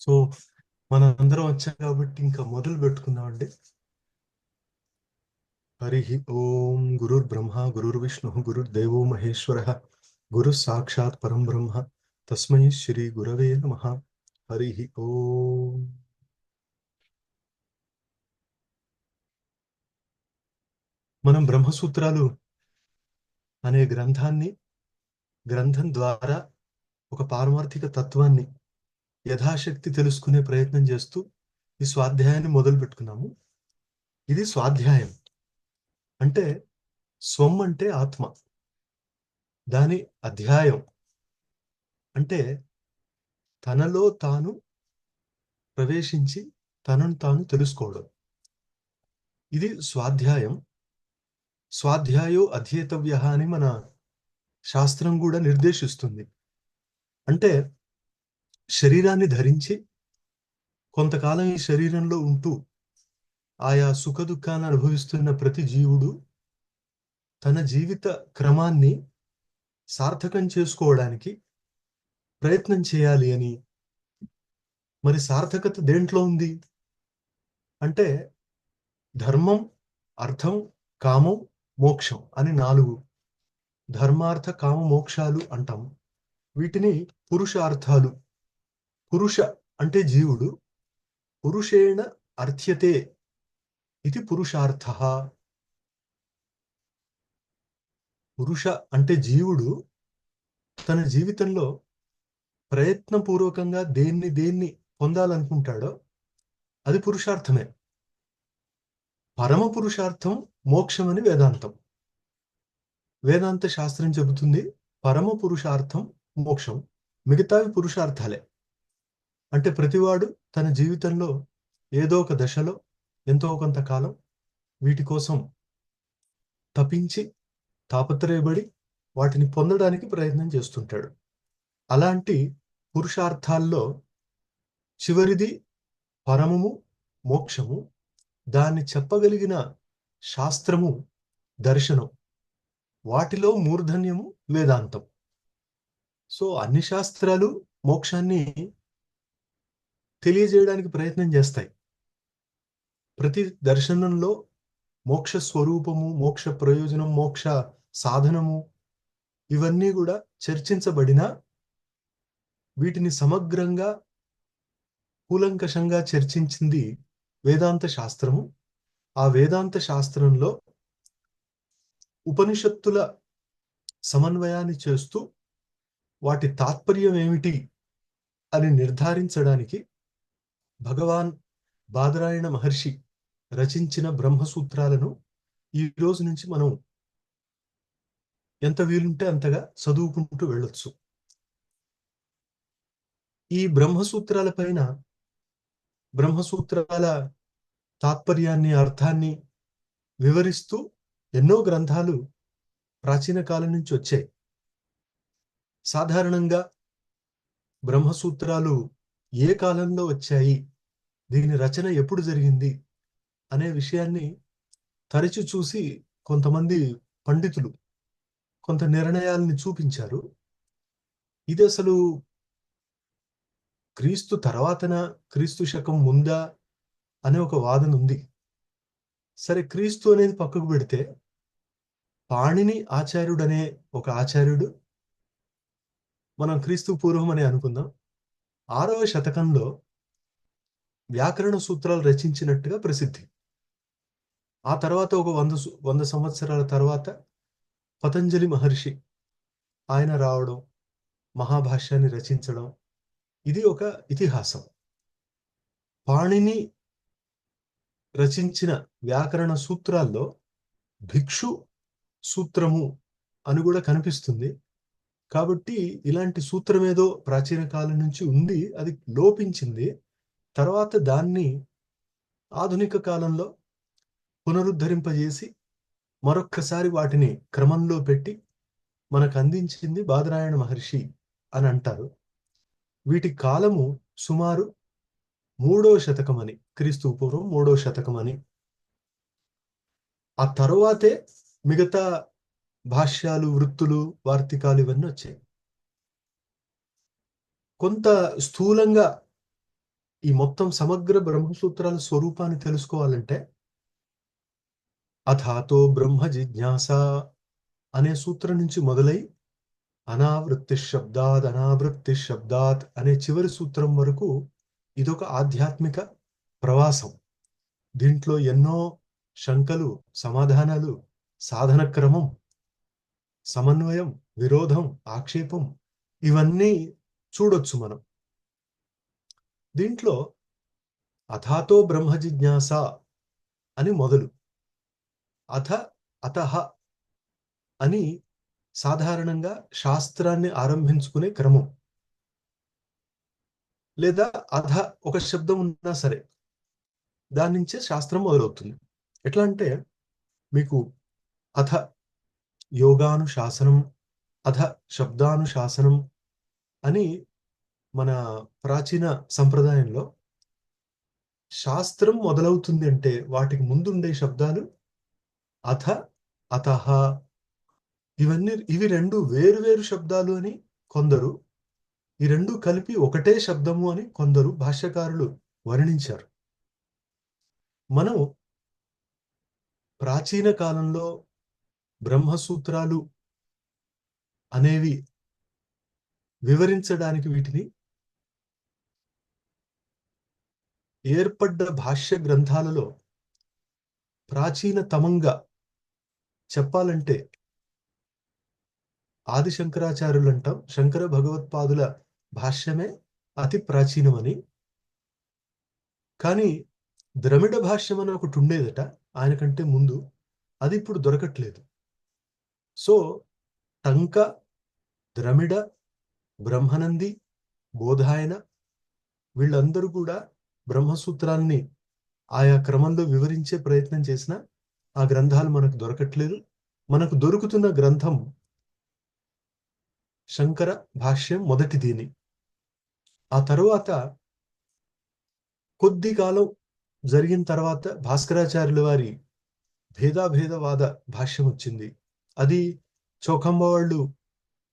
So మనందరం వచ్చాం కాబట్టి ఇంకా మొదలు పెట్టుకుందామండి. హరి ఓం. గురుర్ బ్రహ్మ గురుర్ విష్ణు గురుర్దేవో మహేశ్వర గురు సాక్షాత్ పరం బ్రహ్మ తస్మై శ్రీ గురవే నమః. హరి ఓం. మనం బ్రహ్మసూత్రాలు అనే గ్రంథం ద్వారా ఒక పారమార్థిక తత్వాన్ని యథాశక్తి తెలుసుకునే ప్రయత్నం చేస్తూ ఈ స్వాధ్యాయాన్ని మొదలు పెట్టుకున్నాము. ఇది స్వాధ్యాయం అంటే స్వం అంటే ఆత్మ, దాని అధ్యాయం అంటే తనలో తాను ప్రవేశించి తనను తాను తెలుసుకోవడం. ఇది స్వాధ్యాయం. స్వాధ్యాయో అధ్యేతవ్య అని మన శాస్త్రం కూడా నిర్దేశిస్తుంది. అంటే శరీరాన్ని ధరించి కొంతకాలం ఈ శరీరంలో ఉంటూ ఆయా సుఖ దుఃఖాన్ని అనుభవిస్తున్న ప్రతి జీవుడు తన జీవిత క్రమాన్ని సార్థకం చేసుకోవడానికి ప్రయత్నం చేయాలి అని. మరి సార్థకత దేంట్లో ఉంది అంటే ధర్మం, అర్థం, కామం, మోక్షం అని 4 ధర్మార్థ కామ మోక్షాలు అంటాం. వీటిని పురుషార్థాలు. పురుష అంటే జీవుడు, పురుషేణ అర్థ్యతే ఇది పురుషార్థ. పురుష అంటే జీవుడు తన జీవితంలో ప్రయత్నపూర్వకంగా దేన్ని పొందాలనుకుంటాడో అది పురుషార్థమే. పరమ పురుషార్థం మోక్షం అని వేదాంత శాస్త్రం చెబుతుంది. పరమ పురుషార్థం మోక్షం, మిగతావి పురుషార్థాలే. అంటే ప్రతివాడు తన జీవితంలో ఏదో ఒక దశలో ఎంతో కొంతకాలం వీటి కోసం తపించి తాపత్రయపడి వాటిని పొందడానికి ప్రయత్నం చేస్తుంటాడు. అలాంటి పురుషార్థాల్లో చివరిది పరమము, మోక్షము. దాన్ని చెప్పగలిగిన శాస్త్రము, దర్శనం. వాటిలో మూర్ధన్యము వేదాంతం. సో అన్ని శాస్త్రాలు మోక్షాన్ని తెలియజేయడానికి ప్రయత్నం చేస్తాయి. ప్రతి దర్శనంలో మోక్ష స్వరూపము, మోక్ష ప్రయోజనం, మోక్ష సాధనము ఇవన్నీ కూడా చర్చించబడినా వీటిని సమగ్రంగా కూలంకషంగా చర్చించింది వేదాంత శాస్త్రము. ఆ వేదాంత శాస్త్రంలో ఉపనిషత్తుల సమన్వయాన్ని చేస్తూ వాటి తాత్పర్యం ఏమిటి అని నిర్ధారించడానికి భగవాన్ బాదరాయణ మహర్షి రచించిన బ్రహ్మసూత్రాలను ఈ రోజు నుంచి మనం ఎంత వీలుంటే అంతగా చదువుకుంటూ వెళ్ళొచ్చు. ఈ బ్రహ్మసూత్రాల పైన, బ్రహ్మసూత్రాల తాత్పర్యాన్ని, అర్థాన్ని వివరిస్తూ ఎన్నో గ్రంథాలు ప్రాచీన కాలం నుంచి వచ్చాయి. సాధారణంగా బ్రహ్మసూత్రాలు ఏ కాలంలో వచ్చాయి, దీని రచన ఎప్పుడు జరిగింది అనే విషయాన్ని తరచి చూసి కొంతమంది పండితులు కొంత నిర్ణయాలని చూపించారు. ఇది అసలు క్రీస్తు తర్వాతన, క్రీస్తు శకం ముందా అనే ఒక వాదన ఉంది. సరే, క్రీస్తు అనేది పక్కకు పెడితే పాణిని ఆచార్యుడు అనే ఒక ఆచార్యుడు, మనం క్రీస్తు పూర్వం అని అనుకుందాం, 6వ శతకంలో వ్యాకరణ సూత్రాలు రచించినట్టుగా ప్రసిద్ధి. ఆ తర్వాత ఒక 100 సంవత్సరాల తర్వాత పతంజలి మహర్షి ఆయన రావడం, మహాభాష్యాన్ని రచించడం, ఇది ఒక ఇతిహాసం. పాణిని రచించిన వ్యాకరణ సూత్రాల్లో భిక్షు సూత్రము అని కూడా కనిపిస్తుంది. కాబట్టి ఇలాంటి సూత్రం ఏదో ప్రాచీన కాలం నుంచి ఉంది, అది లోపించింది. తర్వాత దాన్ని ఆధునిక కాలంలో పునరుద్ధరింపజేసి మరొక్కసారి వాటిని క్రమంలో పెట్టి మనకు అందించింది బాదరాయణ మహర్షి అని అంటారు. వీటి కాలము సుమారు 3వ శతకం అని, క్రీస్తు పూర్వం 3వ శతకం అని. ఆ తరువాతే మిగతా భాష్యాలు, వృత్తులు, వార్తికాలు ఇవన్నీ వచ్చాయి. కొంత స్థూలంగా ఈ మొత్తం సమగ్ర బ్రహ్మసూత్రాల స్వరూపాన్ని తెలుసుకోవాలంటే అథాతో బ్రహ్మ జిజ్ఞాస అనే సూత్రం నుంచి మొదలై అనావృత్తి శబ్దాత్ అనే చివరి సూత్రం వరకు ఇదొక ఆధ్యాత్మిక ప్రవాసం. దీంట్లో ఎన్నో శంకలు, సమాధానాలు, సాధన క్రమం, సమన్వయం, విరోధం, ఆక్షేపం ఇవన్నీ చూడొచ్చు మనం. దీంట్లో అథాతో బ్రహ్మ జిజ్ఞాస అని మొదలు, అతః అని సాధారణంగా శాస్త్రాన్ని ఆరంభించుకునే క్రమం. లేదా అధ ఒక శబ్దం ఉన్నా సరే దాని నుంచే శాస్త్రం మొదలవుతుంది. ఎట్లా అంటే మీకు అథ యోగానుశాసనం, అథ శబ్దానుశాసనం అని మన ప్రాచీన సంప్రదాయంలో శాస్త్రం మొదలవుతుంది అంటే వాటికి ముందుండే శబ్దాలు అథ, అతః. ఇవి రెండు వేరు శబ్దాలు అని కొందరు, ఈ రెండు కలిపి ఒకటే శబ్దము అని కొందరు భాష్యకారులు వర్ణించారు. మనం ప్రాచీన కాలంలో బ్రహ్మసూత్రాలు అనేవి వివరించడానికి వీటిని ఏర్పడ్డ భాష్య గ్రంథాలలో ప్రాచీనతమంగా చెప్పాలంటే ఆది శంకరాచార్యులు అంటాం. శంకర భగవత్పాదుల భాష్యమే అతి ప్రాచీనమని. కానీ ద్రమిడ భాష్యం అని ఒకటి ఉండేదట ఆయన కంటే ముందు, అది ఇప్పుడు దొరకట్లేదు. సో టంక, ద్రమిడ, బ్రహ్మనంది, బోధాయన వీళ్ళందరూ కూడా బ్రహ్మసూత్రాన్ని ఆయా క్రమంలో వివరించే ప్రయత్నం చేసిన ఆ గ్రంథాలు మనకు దొరకట్లేదు. మనకు దొరుకుతున్న గ్రంథం శంకర భాష్యం మొదటిదిని. ఆ తరువాత కొద్ది కాలం జరిగిన తర్వాత భాస్కరాచార్యుల వారి భేదాభేదవాద భాష్యం వచ్చింది. అది చౌఖంబ వాళ్ళు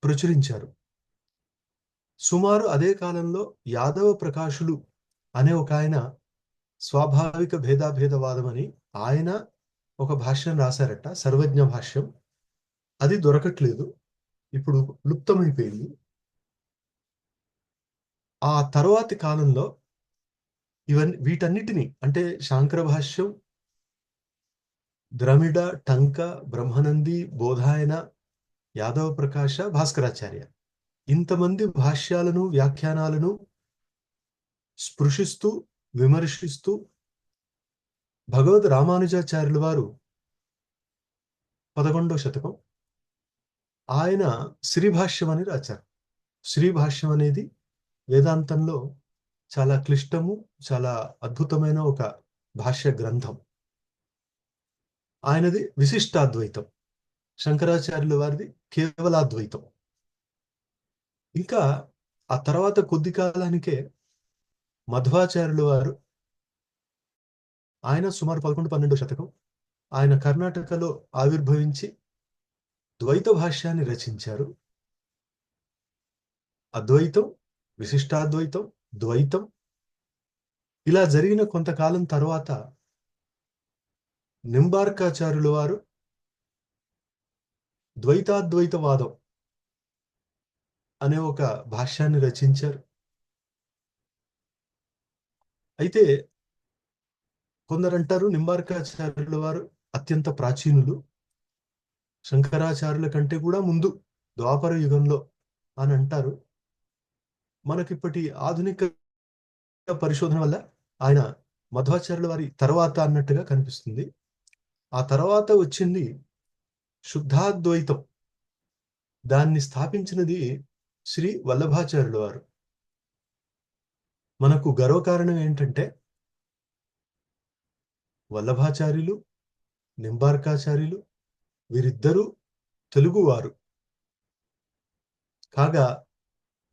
ప్రచురించారు. సుమారు అదే కాలంలో యాదవ ప్రకాశులు అనే ఒక ఆయన స్వాభావిక భేదాభేదవాదం అని ఆయన ఒక భాష్యం రాశారట, సర్వజ్ఞ భాష్యం. అది దొరకట్లేదు, ఇప్పుడు లుప్తమైపోయింది. ఆ తరువాతి కాలంలో వీటన్నిటిని అంటే శాంకర భాష్యం, ద్రమిడ, టంక, బ్రహ్మనంది, బోధాయన, యాదవ ప్రకాశ, భాస్కరాచార్య ఇంతమంది భాష్యాలను వ్యాఖ్యానాలను స్పృశిస్తూ విమర్శిస్తూ భగవద్ రామానుజాచార్యుల వారు 11వ శతకం ఆయన శ్రీభాష్యం అని రాశారు. శ్రీభాష్యం అనేది వేదాంతంలో చాలా క్లిష్టము, చాలా అద్భుతమైన ఒక భాష్య గ్రంథం. ఆయనది విశిష్టాద్వైతం, శంకరాచార్యుల వారిది కేవలాద్వైతం. ఇంకా ఆ తర్వాత కొద్ది కాలానికే మధ్వాచార్యుల వారు, ఆయన సుమారు 11-12వ శతకం, ఆయన కర్ణాటకలో ఆవిర్భవించి ద్వైత భాష్యాన్ని రచించారు. అద్వైతం, విశిష్టాద్వైతం, ద్వైతం ఇలా జరిగిన కొంతకాలం తర్వాత నింబార్కాచార్యుల వారు ద్వైతాద్వైతవాదం అనే ఒక భాష్యాన్ని రచించారు. అయితే కొందరంటారు నింబార్కాచార్యుల వారు అత్యంత ప్రాచీనులు, శంకరాచార్యుల కంటే కూడా ముందు ద్వాపర యుగంలో అని అంటారు. మనకిప్పటి ఆధునిక పరిశోధన వల్ల ఆయన మధ్వాచార్యుల వారి తర్వాత అన్నట్టుగా కనిపిస్తుంది. ఆ తర్వాత వచ్చింది శుద్ధాద్వైతం. దాన్ని స్థాపించినది శ్రీ వల్లభాచార్యుల వారు. మనకు గర్వకారణం ఏంటంటే వల్లభాచార్యులు, నింబార్కాచార్యులు వీరిద్దరూ తెలుగువారు కాగా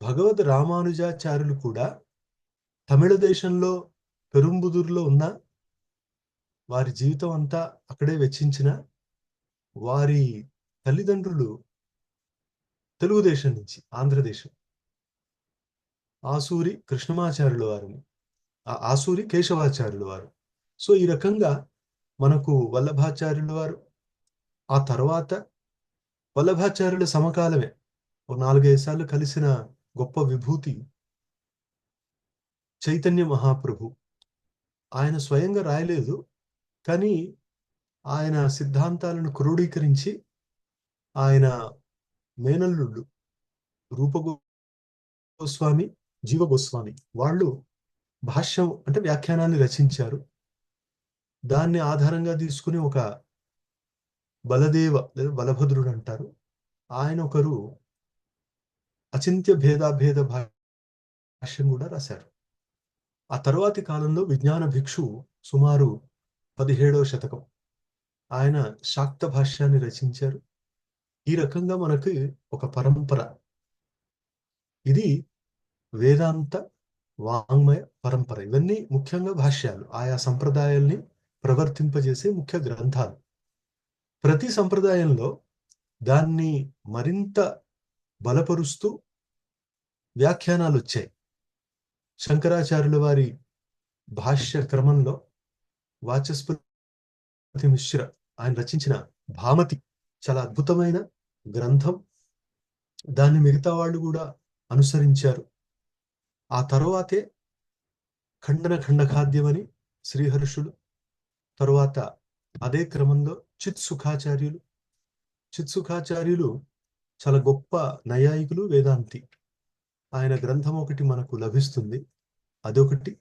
భగవద్ రామానుజాచార్యులు కూడా తమిళ దేశంలో పెరుంబుదూరులో ఉన్న వారి జీవితం అంతా అక్కడే వెచ్చించిన వారి తల్లిదండ్రులు తెలుగుదేశం నుంచి, ఆంధ్రదేశం, ఆసూరి కృష్ణమాచార్యుల వారిని. ఆసూరి కేశవాచార్యులు వారు. సో ఈ రకంగా మనకు వల్లభాచార్యుల వారు, ఆ తర్వాత వల్లభాచార్యుల సమకాలమే ఓ 4-5 సార్లు కలిసిన గొప్ప విభూతి చైతన్య మహాప్రభు. ఆయన స్వయంగా రాయలేదు, కానీ ఆయన సిద్ధాంతాలను క్రోడీకరించి ఆయన మేనల్లుళ్ళు రూప గోస్వామి, జీవ గోస్వామి వాళ్ళు భాష్యం అంటే వ్యాఖ్యానాన్ని రచించారు. దాన్ని ఆధారంగా తీసుకుని ఒక బలదేవ లేదా బలభద్రుడు అంటారు, ఆయన ఒకరు అచింత్య భేదాభేద భాష్యం కూడా రాశారు. ఆ తరువాతి కాలంలో విజ్ఞాన భిక్షు సుమారు 17వ శతకం ఆయన శాక్త భాష్యాన్ని రచించారు. ఈ రకంగా మనకి ఒక పరంపర, ఇది వేదాంత వాంగ్మయ పరంపర. ఇవన్నీ ముఖ్యంగా భాష్యాలు, ఆయా సంప్రదాయాల్ని ప్రవర్తింపజేసే ముఖ్య గ్రంథాలు. ప్రతి సంప్రదాయంలో దాన్ని మరింత బలపరుస్తూ వ్యాఖ్యానాలు వచ్చాయి. శంకరాచార్యుల వారి భాష్య క్రమంలో వాచస్పతి మిశ్ర ఆయన రచించిన భామతి చాలా అద్భుతమైన గ్రంథం. దాన్ని మిగతా వాళ్ళు కూడా అనుసరించారు. ఆ తరువాతే ఖండన ఖండఖాద్యమని శ్రీహర్షులు, తరువాత అదే క్రమంలో చిత్సుఖాచార్యులు చాలా గొప్ప నైయాయికులు, వేదాంతి. ఆయన గ్రంథం ఒకటి మనకు లభిస్తుంది, అదొకటి.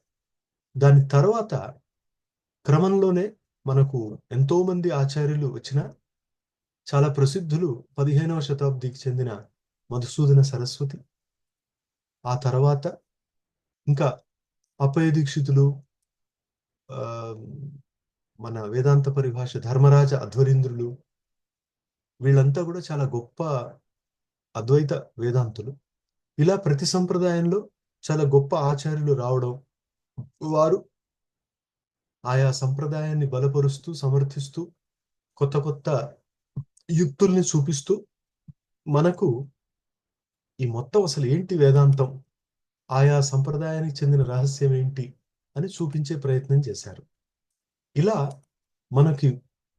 దాని తర్వాత క్రమంలోనే మనకు ఎంతో మంది ఆచార్యులు వచ్చిన చాలా ప్రసిద్ధులు 15వ శతాబ్దికి చెందిన మధుసూదన సరస్వతి, ఆ తర్వాత ఇంకా అప్పయ దీక్షితులు, మన వేదాంత పరిభాష ధర్మరాజ అధ్వరీంద్రులు, వీళ్ళంతా కూడా చాలా గొప్ప అద్వైత వేదాంతులు. ఇలా ప్రతి సంప్రదాయంలో చాలా గొప్ప ఆచార్యులు రావడం, వారు ఆయా సంప్రదాయాన్ని బలపరుస్తూ సమర్థిస్తూ కొత్త కొత్త యుక్తుల్ని చూపిస్తూ మనకు ఈ మొత్తం అసలు ఏంటి వేదాంతం, ఆయా సంప్రదాయానికి చెందిన రహస్యం ఏంటి అని చూపించే ప్రయత్నం చేశారు. ఇలా మనకి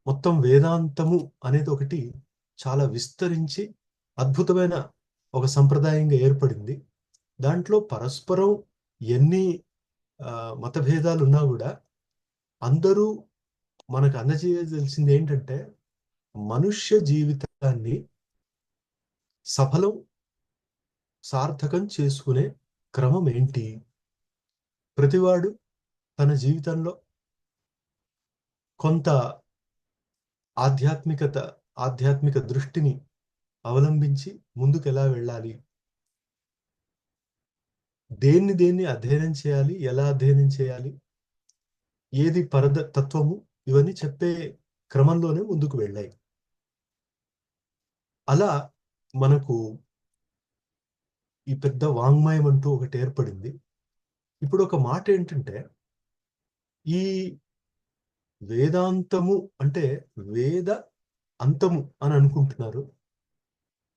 మొత్తం వేదాంతము అనేది ఒకటి చాలా విస్తరించి అద్భుతమైన ఒక సంప్రదాయంగా ఏర్పడింది. దాంట్లో పరస్పరం ఎన్ని మతభేదాలు ఉన్నా కూడా అందరూ మనకు అందజేయవలసింది ఏంటంటే మనుష్య జీవితాన్ని సఫలం సార్థకం చేసుకునే క్రమం ఏంటి. ప్రతివాడు తన జీవితంలో కొంత ఆధ్యాత్మిక దృష్టిని అవలంబించి ముందుకు ఎలా వెళ్ళాలి, దేన్ని అధ్యయనం చేయాలి, ఎలా అధ్యయనం చేయాలి, ఏది తత్వము, ఇవన్నీ చెప్పే క్రమంలోనే ముందుకు వెళ్ళాయి. అలా మనకు ఈ పెద్ద వాంగ్మయం అంటూ ఒకటి ఏర్పడింది. ఇప్పుడు ఒక మాట ఏంటంటే, ఈ వేదాంతము అంటే వేద అంతము అని అనుకుంటున్నారు.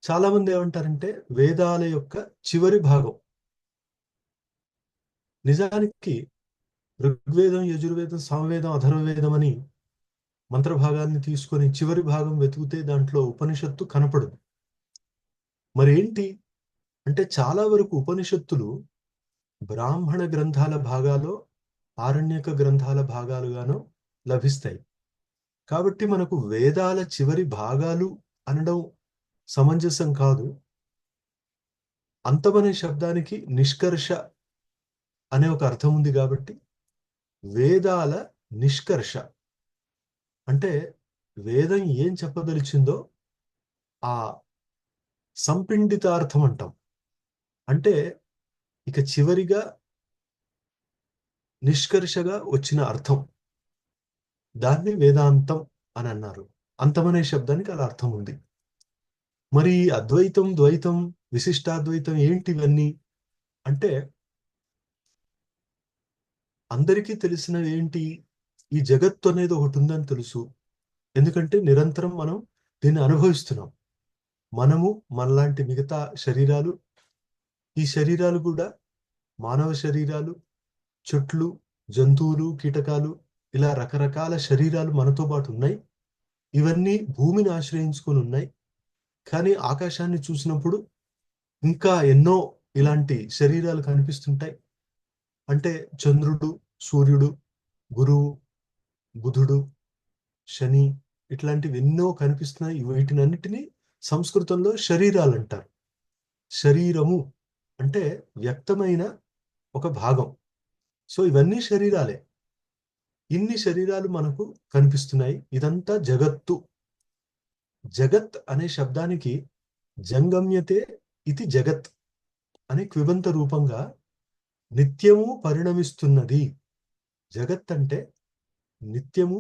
చాలా మంది ఏమంటారంటే వేదాల యొక్క చివరి భాగం. నిజానికి ఋగ్వేదం, యజుర్వేదం, సామవేదం, అథర్వవేదం అని మంత్రభాగాన్ని తీసుకొని చివరి భాగం వెతికితే దాంట్లో ఉపనిషత్తు కనపడదు. మరేంటి అంటే చాలా వరకు ఉపనిషత్తులు బ్రాహ్మణ గ్రంథాల భాగాలో, ఆరణ్యక గ్రంథాల భాగాలుగానో లభిస్తాయి. కాబట్టి మనకు వేదాల చివరి భాగాలు అనడం సమంజసం కాదు. అంతమనే శబ్దానికి నిష్కర్ష అనే ఒక అర్థం ఉంది కాబట్టి వేదాల నిష్కర్ష అంటే వేదం ఏం చెప్పదలిచిందో ఆ సంపిండితార్థం అంటాం. అంటే ఇక చివరిగా నిష్కర్షగా వచ్చిన అర్థం, దాన్ని వేదాంతం అని అన్నారు. అంతమనే శబ్దానికి అలా అర్థం ఉంది. మరి అద్వైతం, ద్వైతం, విశిష్టాద్వైతం ఏంటివన్నీ అంటే అందరికీ తెలిసినవి ఏంటి, ఈ జగత్తు అనేది ఒకటి ఉందని తెలుసు. ఎందుకంటే నిరంతరం మనం దీన్ని అనుభవిస్తున్నాం. మనము, మనలాంటి మిగతా శరీరాలు, ఈ శరీరాలు కూడా మానవ శరీరాలు, చెట్లు, జంతువులు, కీటకాలు ఇలా రకరకాల శరీరాలు మనతో పాటు ఉన్నాయి. ఇవన్నీ భూమిని ఆశ్రయించుకొని ఉన్నాయి. కానీ ఆకాశాన్ని చూసినప్పుడు ఇంకా ఎన్నో ఇలాంటి శరీరాలు కనిపిస్తుంటాయి. అంటే చంద్రుడు, సూర్యుడు, గురువు, బుధుడు, శని ఇట్లాంటివి ఎన్నో కనిపిస్తున్నాయి. వీటినన్నిటినీ సంస్కృతంలో శరీరాలు అంటారు. శరీరము అంటే వ్యక్తమైన ఒక భాగం. సో ఇవన్నీ శరీరాలే. ఇన్ని శరీరాలు మనకు కనిపిస్తున్నాయి. ఇదంతా జగత్తు. జగత్ అనే శబ్దానికి జంగమ్యతే ఇది జగత్ అనే క్విబంత రూపంగా నిత్యము పరిణమిస్తున్నది. జగత్ అంటే నిత్యము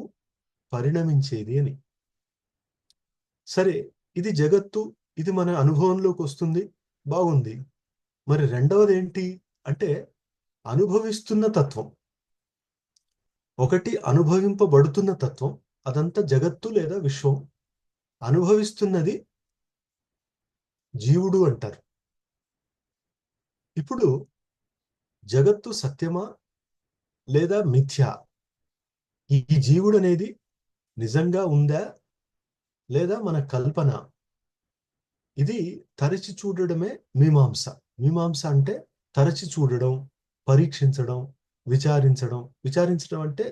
పరిణమించేది అని. సరే, ఇది జగత్తు, ఇది మన అనుభవంలోకి వస్తుంది, బాగుంది. మరి రెండవది ఏంటి అంటే అనుభవిస్తున్న తత్వం. ఒకటి అనుభవింపబడుతున్న తత్వం, అదంతా జగత్తు లేదా విశ్వం. అనుభవిస్తున్నది జీవుడు అంటారు. ఇప్పుడు జగత్తు సత్యమా లేదా మిథ్యా? ఈ జీవుడు అనేది నిజంగా ఉందా లేదా మన కల్పన? ఇది తరచి చూడడమే మీమాంస. మీమాంస అంటే తరచి చూడడం, పరీక్షించడం, విచారించడం. విచారించడం అంటే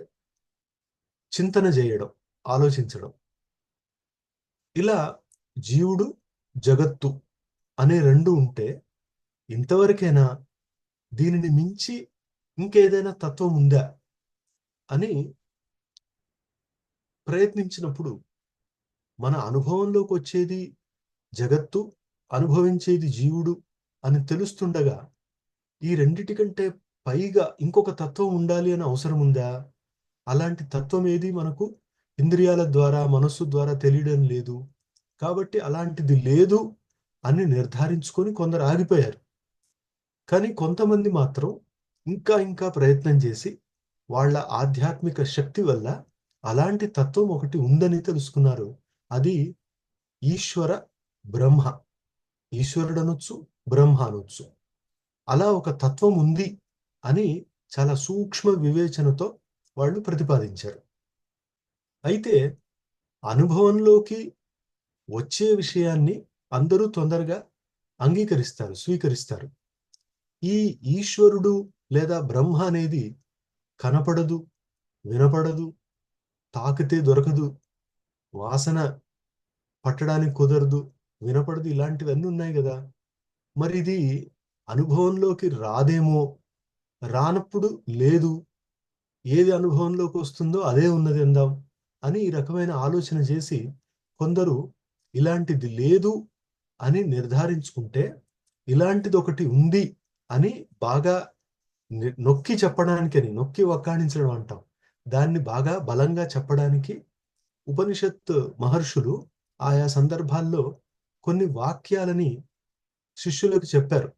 చింతన చేయడం, ఆలోచించడం. ఇలా జీవుడు, జగత్తు అనే రెండు ఉంటే ఇంతవరకైనా దీనిని మించి ఇంకేదైనా తత్వం ఉందా అని ప్రయత్నించినప్పుడు మన అనుభవంలోకి వచ్చేది జగత్తు, అనుభవించేది జీవుడు అని తెలుస్తుండగా ఈ రెండిటి కంటే పైగా ఇంకొక తత్వం ఉండాలి అని అవసరం ఉందా? అలాంటి తత్వం ఏది మనకు ఇంద్రియాల ద్వారా, మనస్సు ద్వారా తెలియడం లేదు. కాబట్టి అలాంటిది లేదు అని నిర్ధారించుకొని కొందరు ఆగిపోయారు. కానీ కొంతమంది మాత్రం ఇంకా ఇంకా ప్రయత్నం చేసి వాళ్ళ ఆధ్యాత్మిక శక్తి వల్ల అలాంటి తత్వం ఒకటి ఉందని తెలుసుకున్నారు. అది ఈశ్వర బ్రహ్మ. ఈశ్వరుడు అనొచ్చు, బ్రహ్మ అనొచ్చు. అలా ఒక తత్వం ఉంది అని చాలా సూక్ష్మ వివేచనతో వాళ్ళు ప్రతిపాదించారు. అయితే అనుభవంలోకి వచ్చే విషయాన్ని అందరూ తొందరగా అంగీకరిస్తారు, స్వీకరిస్తారు. ఈ ఈశ్వరుడు లేదా బ్రహ్మ అనేది కనపడదు, వినపడదు, తాకితే దొరకదు, వాసన పట్టడానికి కుదరదు, వినపడదు, ఇలాంటివన్నీ ఉన్నాయి కదా. మరి ఇది అనుభవంలోకి రాదేమో, రానప్పుడు లేదు, ఏది అనుభవంలోకి వస్తుందో అదే ఉన్నది అందాం అని ఈ రకమైన ఆలోచన చేసి కొందరు ఇలాంటిది లేదు అని నిర్ధారించుకుంటే ఇలాంటిది ఒకటి ఉంది అని బాగా నొక్కి చెప్పడానికని, నొక్కి వక్కాణించడం అంటాం, దాన్ని బాగా బలంగా చెప్పడానికి ఉపనిషత్ మహర్షులు ఆయా సందర్భాల్లో కొన్ని వాక్యాలని శిష్యులకు చెప్పారు.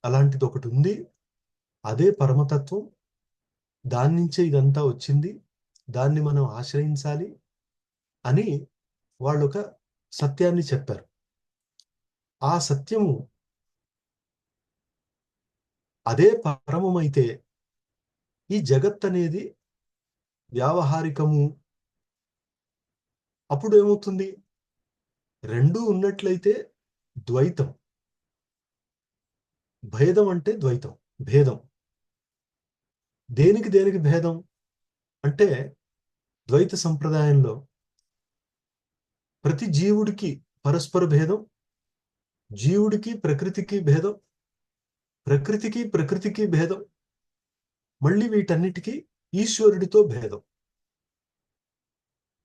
అలాంటిది ఒకటి ఉంది, అదే పరమతత్వం, దాని నుంచే ఇదంతా వచ్చింది, దాన్ని మనం ఆశ్రయించాలి అని వాళ్ళొక సత్యాన్ని చెప్పారు. ఆ సత్యము అదే పరమమైతే ఈ జగత్ అనేది వ్యావహారికము. అప్పుడు ఏమవుతుంది? రెండూ ఉన్నట్లయితే ద్వైతం. భేదం అంటే ద్వైతం, భేదం. దేనికి దేనికి భేదం అంటే ద్వైత సంప్రదాయంలో ప్రతి జీవుడికి పరస్పర భేదం, జీవుడికి ప్రకృతికి భేదం, ప్రకృతికి ప్రకృతికి భేదం, మళ్ళీ వీటన్నిటికీ ఈశ్వరుడితో భేదం.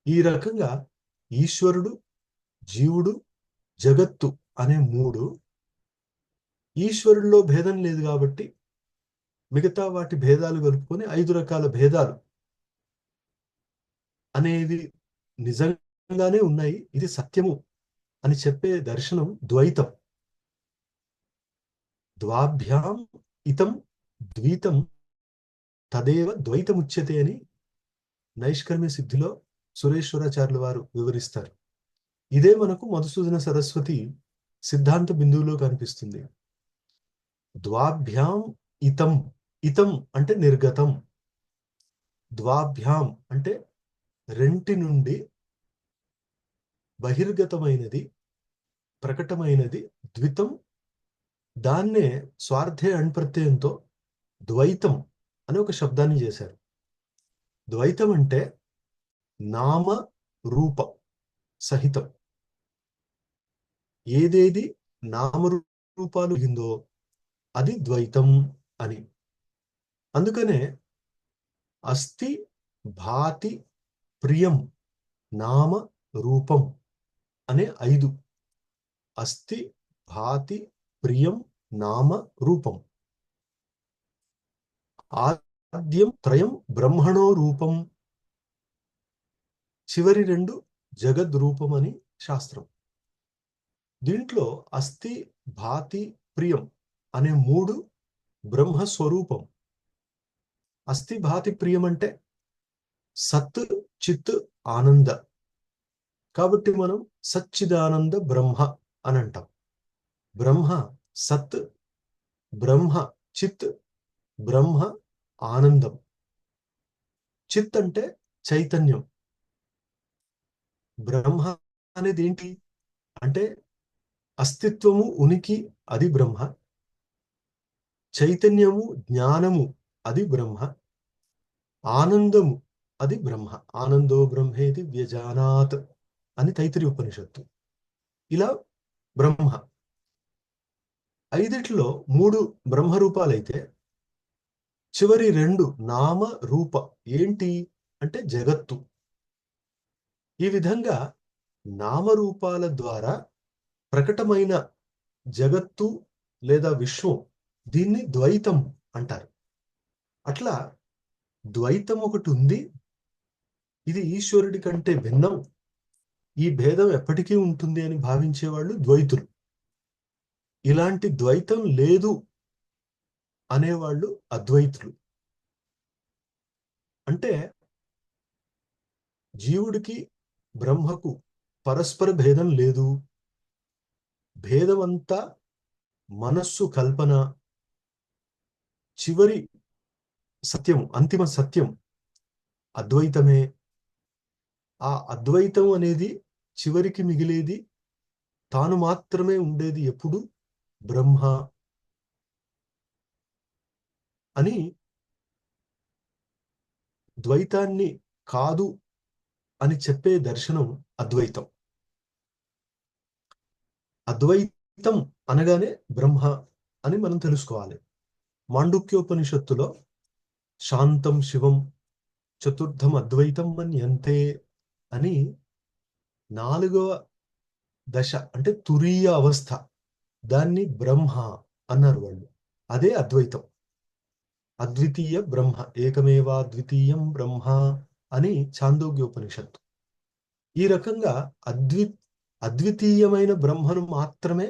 ఈ రకంగా ఈశ్వరుడు, జీవుడు, జగత్తు అనే మూడు. ఈశ్వరుడిలో భేదం లేదు కాబట్టి మిగతా వాటి భేదాలు కలుపుకొని 5 రకాల భేదాలు అనేవి నిజంగానే ఉన్నాయి, ఇది సత్యము అని చెప్పే దర్శనం ద్వైతం. ద్వాభ్యాం ఇతం ద్వైతం తదేవ ద్వైతముచ్యతే అని నైష్కర్మ్య సిద్ధిలో సురేశ్వరాచార్యుల వారు వివరిస్తారు. ఇదే మనకు మధుసూదన సరస్వతి సిద్ధాంత బిందువులో కనిపిస్తుంది. ద్వాభ్యాం ఇతం ఇతం అంటే నిర్గతం, ద్వాభ్యాం అంటే రెంటి నుండి బహిర్గతమైనది, ప్రకటమైనది ద్వితం. దాన్నే స్వార్థే అణ్ప్రత్యయంతో ద్వైతం అని ఒక శబ్దాన్ని చేశారు. ద్వైతం అంటే నామ రూప సహితం. ఏదేది నామరూపాలు హిందో అది ద్వైతం అని. అందుకనే అస్థి, భాతి, ప్రియం, నామ, రూపం అనే 5. అస్థి, భాతి, ప్రియం, నామ, రూపం. ఆద్యం త్రయం బ్రహ్మణో రూపం. చివరి 2 జగద్రూపం అని శాస్త్రం. దీంట్లో అస్థి, భాతి, ప్రియం అనే 3 బ్రహ్మస్వరూపం. అస్థి, భాతి, ప్రియం అంటే సత్, చిత్, ఆనంద. కాబట్టి మనం సచ్చిదానంద బ్రహ్మ అని అంటాం. బ్రహ్మ సత్, బ్రహ్మ చిత్, బ్రహ్మ ఆనందం. చిత్ అంటే చైతన్యం. బ్రహ్మ అనేది ఏంటి అంటే అస్తిత్వము, ఉనికి, అది బ్రహ్మ. చైతన్యము, జ్ఞానము, అది బ్రహ్మ. ఆనందము, అది బ్రహ్మ. ఆనందో బ్రహ్మేతి వ్యజానాత్ అని తైత్తిరీయ ఉపనిషత్తు. ఇలా బ్రహ్మ 5లో 3 బ్రహ్మరూపాలైతే చివరి 2 నామ రూప ఏంటి అంటే జగత్తు. ఈ విధంగా నామరూపాల ద్వారా ప్రకటమైన జగత్తు లేదా విశ్వం, దీన్ని ద్వైతం అంటారు. అట్లా ద్వైతం ఒకటి ఉంది, ఇది ఈశ్వరుడి కంటే భిన్నం, ఈ భేదం ఎప్పటికీ ఉంటుంది అని భావించేవాళ్ళు ద్వైతులు. ఇలాంటి ద్వైతం లేదు అనేవాళ్ళు అద్వైతులు. అంటే జీవుడికి బ్రహ్మకు పరస్పర భేదం లేదు, భేదమంతా మనస్సు కల్పన. చివరి సత్యం, అంతిమ సత్యం అద్వైతమే. ఆ అద్వైతం అనేది చివరికి మిగిలేది, తాను మాత్రమే ఉండేది ఎప్పుడు బ్రహ్మ అని. ద్వైతాన్ని కాదు అని చెప్పే దర్శనం అద్వైతం. అద్వైతం అనగానే బ్రహ్మ అని మనం తెలుసుకోవాలి. మాండుక్యోపనిషత్తులో శాంతం శివం చతుర్థం అద్వైతం మన్యంతే అని 4వ దశ అంటే తురీయ అవస్థ, దాన్ని బ్రహ్మ అన్నారు వాళ్ళు. అదే అద్వైతం. అద్వితీయ బ్రహ్మ, ఏకమేవా ద్వితీయం బ్రహ్మ అని ఛాందోగ్యోపనిషత్తు. ఈ రకంగా అద్వితీయమైన బ్రహ్మను మాత్రమే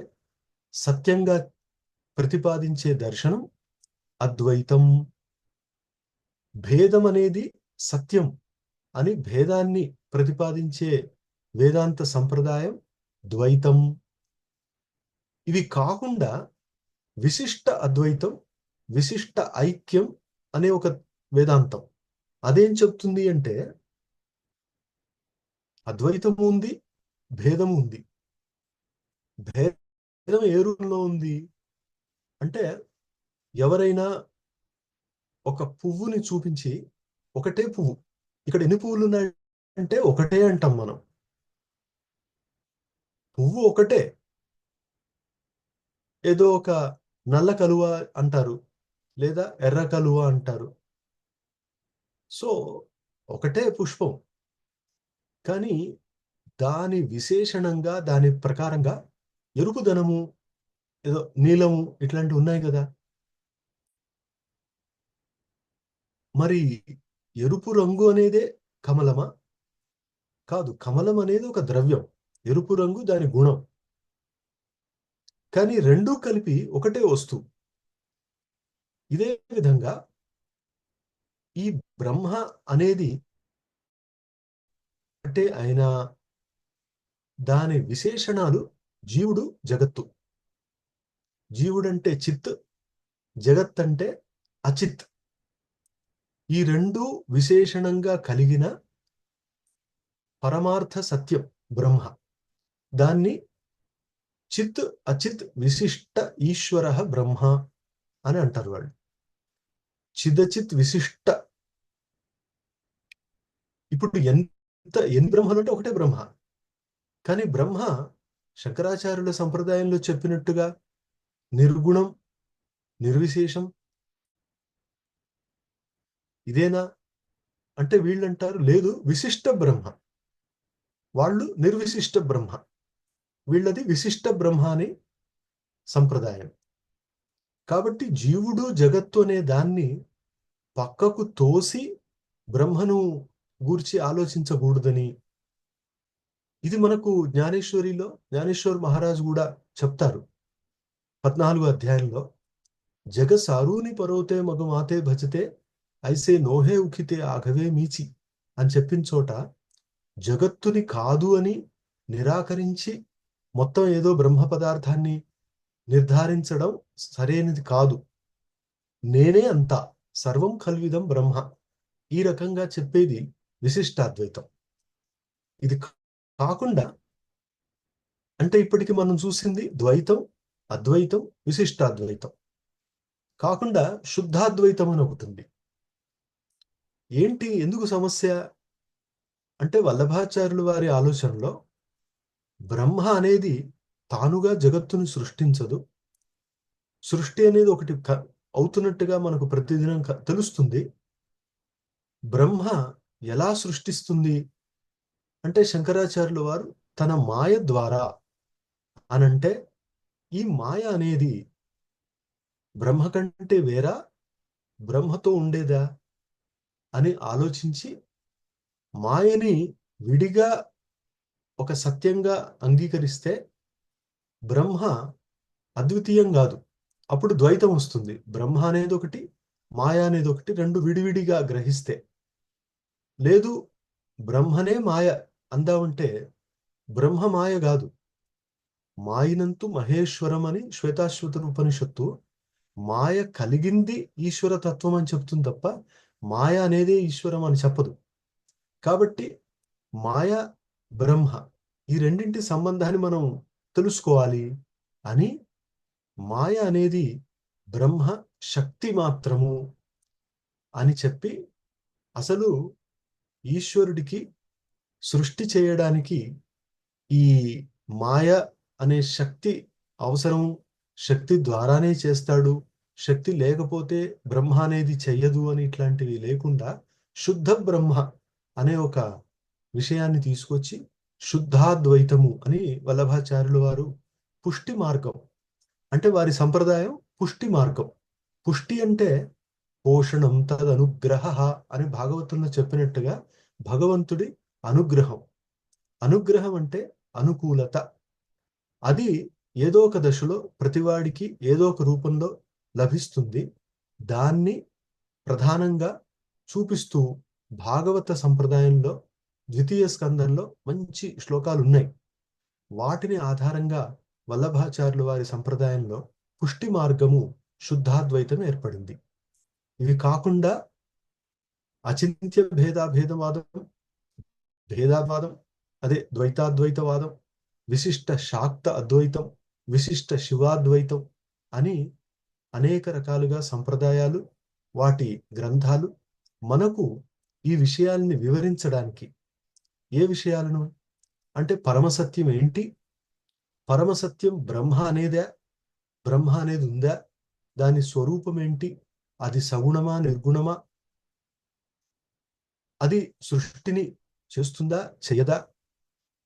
సత్యంగా ప్రతిపాదించే దర్శనం అద్వైతం. భేదం అనేది సత్యం అని భేదాన్ని ప్రతిపాదించే వేదాంత సంప్రదాయం ద్వైతం. ఇవి కాకుండా విశిష్ట అద్వైతం, విశిష్ట ఐక్యం అనే ఒక వేదాంతం. అదేం చెప్తుంది అంటే అద్వైతము ఉంది, భేదము ఉంది. భేదం ఏ రూపంలో ఉంది అంటే ఎవరైనా ఒక పువ్వుని చూపించి ఒకటే పువ్వు, ఇక్కడ ఎన్ని పువ్వులు ఉన్నాయంటే ఒకటే అంటాం మనం. పువ్వు ఒకటే. ఏదో ఒక నల్ల కలువ అంటారు, లేదా ఎర్ర కలువ అంటారు. సో ఒకటే పుష్పం, కానీ దాని విశేషణంగా, దాని ప్రకారంగా ఎరుపుదనము, ఏదో నీలము ఇట్లాంటివి ఉన్నాయి కదా. మరి ఎరుపు రంగు అనేదే కమలమా? కాదు. కమలం అనేది ఒక ద్రవ్యం, ఎరుపు రంగు దాని గుణం. కానీ రెండూ కలిపి ఒకటే వస్తువు. ఇదే విధంగా ఈ బ్రహ్మ అనేది అంటే ఆయన, దాని విశేషణాలు జీవుడు, జగత్తు. జీవుడంటే చిత్, జగత్ అంటే అచిత్, ఈ రెండు విశేషణంగా కలిగిన పరమార్థ సత్యం బ్రహ్మ. దాన్ని చిత్ అచిత్ విశిష్ట ఈశ్వర బ్రహ్మ అని అంటారు వాళ్ళు. చిదచిత్ విశిష్ట. ఇప్పుడు ఎన్ని బ్రహ్మలు అంటే ఒకటే బ్రహ్మ. కానీ బ్రహ్మ శంకరాచార్యుల సంప్రదాయంలో చెప్పినట్టుగా నిర్గుణం, నిర్విశేషం ఇదేనా అంటే వీళ్ళంటారు లేదు, విశిష్ట బ్రహ్మ. వాళ్ళు నిర్విశిష్ట బ్రహ్మ, వీళ్ళది విశిష్ట బ్రహ్మ అని సంప్రదాయం. కాబట్టి జీవుడు జగత్తు అనే దాన్ని పక్కకు తోసి బ్రహ్మను గూర్చి ఆలోచించకూడదని, ఇది మనకు జ్ఞానేశ్వర్ మహారాజు కూడా చెప్తారు 14వ అధ్యాయంలో. జగ సారూని పరోతే మగ మాతే భజతే ఐసే నోహే ఉఖితే ఆఘవే మీచి అని చెప్పిన చోట జగత్తుని కాదు అని నిరాకరించి మొత్తం ఏదో బ్రహ్మ పదార్థాన్ని నిర్ధారించడం సరైనది కాదు. నేనే అంతా, సర్వం కల్విదం బ్రహ్మ, ఈ రకంగా చెప్పేది విశిష్టాద్వైతం. ఇది కాకుండా అంటే ఇప్పటికి మనం చూసింది ద్వైతం, అద్వైతం, విశిష్టాద్వైతం కాకుండా శుద్ధాద్వైతం అని ఒకటి ఉంది. ఏంటి, ఎందుకు సమస్య అంటే వల్లభాచార్యులు వారి ఆలోచనలో బ్రహ్మ అనేది తానుగా జగత్తును సృష్టించదు. సృష్టి అనేది ఒకటి అవుతున్నట్టుగా మనకు ప్రతిదినం తెలుస్తుంది. బ్రహ్మ ఎలా సృష్టిస్తుంది అంటే శంకరాచార్యుల వారు తన మాయ ద్వారా అనంటే, ఈ మాయ అనేది బ్రహ్మ కంటే వేరా, బ్రహ్మతో ఉండేదా అని ఆలోచించి మాయని విడిగా ఒక సత్యంగా అంగీకరిస్తే బ్రహ్మ అద్వితీయం కాదు. అప్పుడు ద్వైతం వస్తుంది. బ్రహ్మ అనేది ఒకటి, మాయ అనేది ఒకటి, రెండు విడివిడిగా గ్రహిస్తే. లేదు బ్రహ్మనే మాయ అందామంటే బ్రహ్మ మాయ కాదు. మాయనంతు మహేశ్వరం అని శ్వేతాశ్వతర ఉపనిషత్తు మాయ కలిగింది ఈశ్వర తత్వం అని చెప్తుంది తప్ప మాయ అనేదే ఈశ్వరం అని చెప్పదు. కాబట్టి మాయ బ్రహ్మ ఈ రెండింటి సంబంధాన్ని మనం తెలుసుకోవాలి అని, మాయ అనేది బ్రహ్మ శక్తి మాత్రము అని చెప్పి, అసలు ఈశ్వరుడికి సృష్టి చేయడానికి ఈ మాయ అనే శక్తి అవసరం, శక్తి ద్వారానే చేస్తాడు, శక్తి లేకపోతే బ్రహ్మ అనేది చెయ్యదు అని ఇట్లాంటివి లేకుండా శుద్ధ బ్రహ్మ అనే ఒక విషయాన్ని తీసుకొచ్చి శుద్ధాద్వైతము అని వల్లభాచార్యుల వారు పుష్టి మార్గం అంటే వారి సంప్రదాయం పుష్టి మార్గం. పుష్టి అంటే పోషణం తదనుగ్రహ అని భాగవతంలో చెప్పినట్టుగా భగవంతుడి అనుగ్రహం. అనుగ్రహం అంటే అనుకూలత. అది ఏదో ఒక దశలో ప్రతివాడికి ఏదో ఒక రూపంలో లభిస్తుంది. దాన్ని ప్రధానంగా చూపిస్తూ భాగవత సంప్రదాయంలో ద్వితీయ స్కందంలో మంచి శ్లోకాలు ఉన్నాయి. వాటిని ఆధారంగా వల్లభాచార్యుల వారి సంప్రదాయంలో పుష్టి మార్గము శుద్ధాద్వైతం ఏర్పడింది. ఇవి కాకుండా అచింత్య భేదాభేదవాదం, భేదావాదం, అదే ద్వైతాద్వైతవాదం, విశిష్ట శాక్త అద్వైతం, విశిష్ట శివాద్వైతం అని అనేక రకాలుగా సంప్రదాయాలు, వాటి గ్రంథాలు మనకు ఈ విషయాల్ని వివరించడానికి. ఏ విషయాలను అంటే పరమసత్యం ఏంటి, పరమసత్యం బ్రహ్మ అనేదా, బ్రహ్మ అనేది ఉందా, దాని స్వరూపం ఏంటి, అది సగుణమా నిర్గుణమా, అది సృష్టిని చేస్తుందా చేయదా,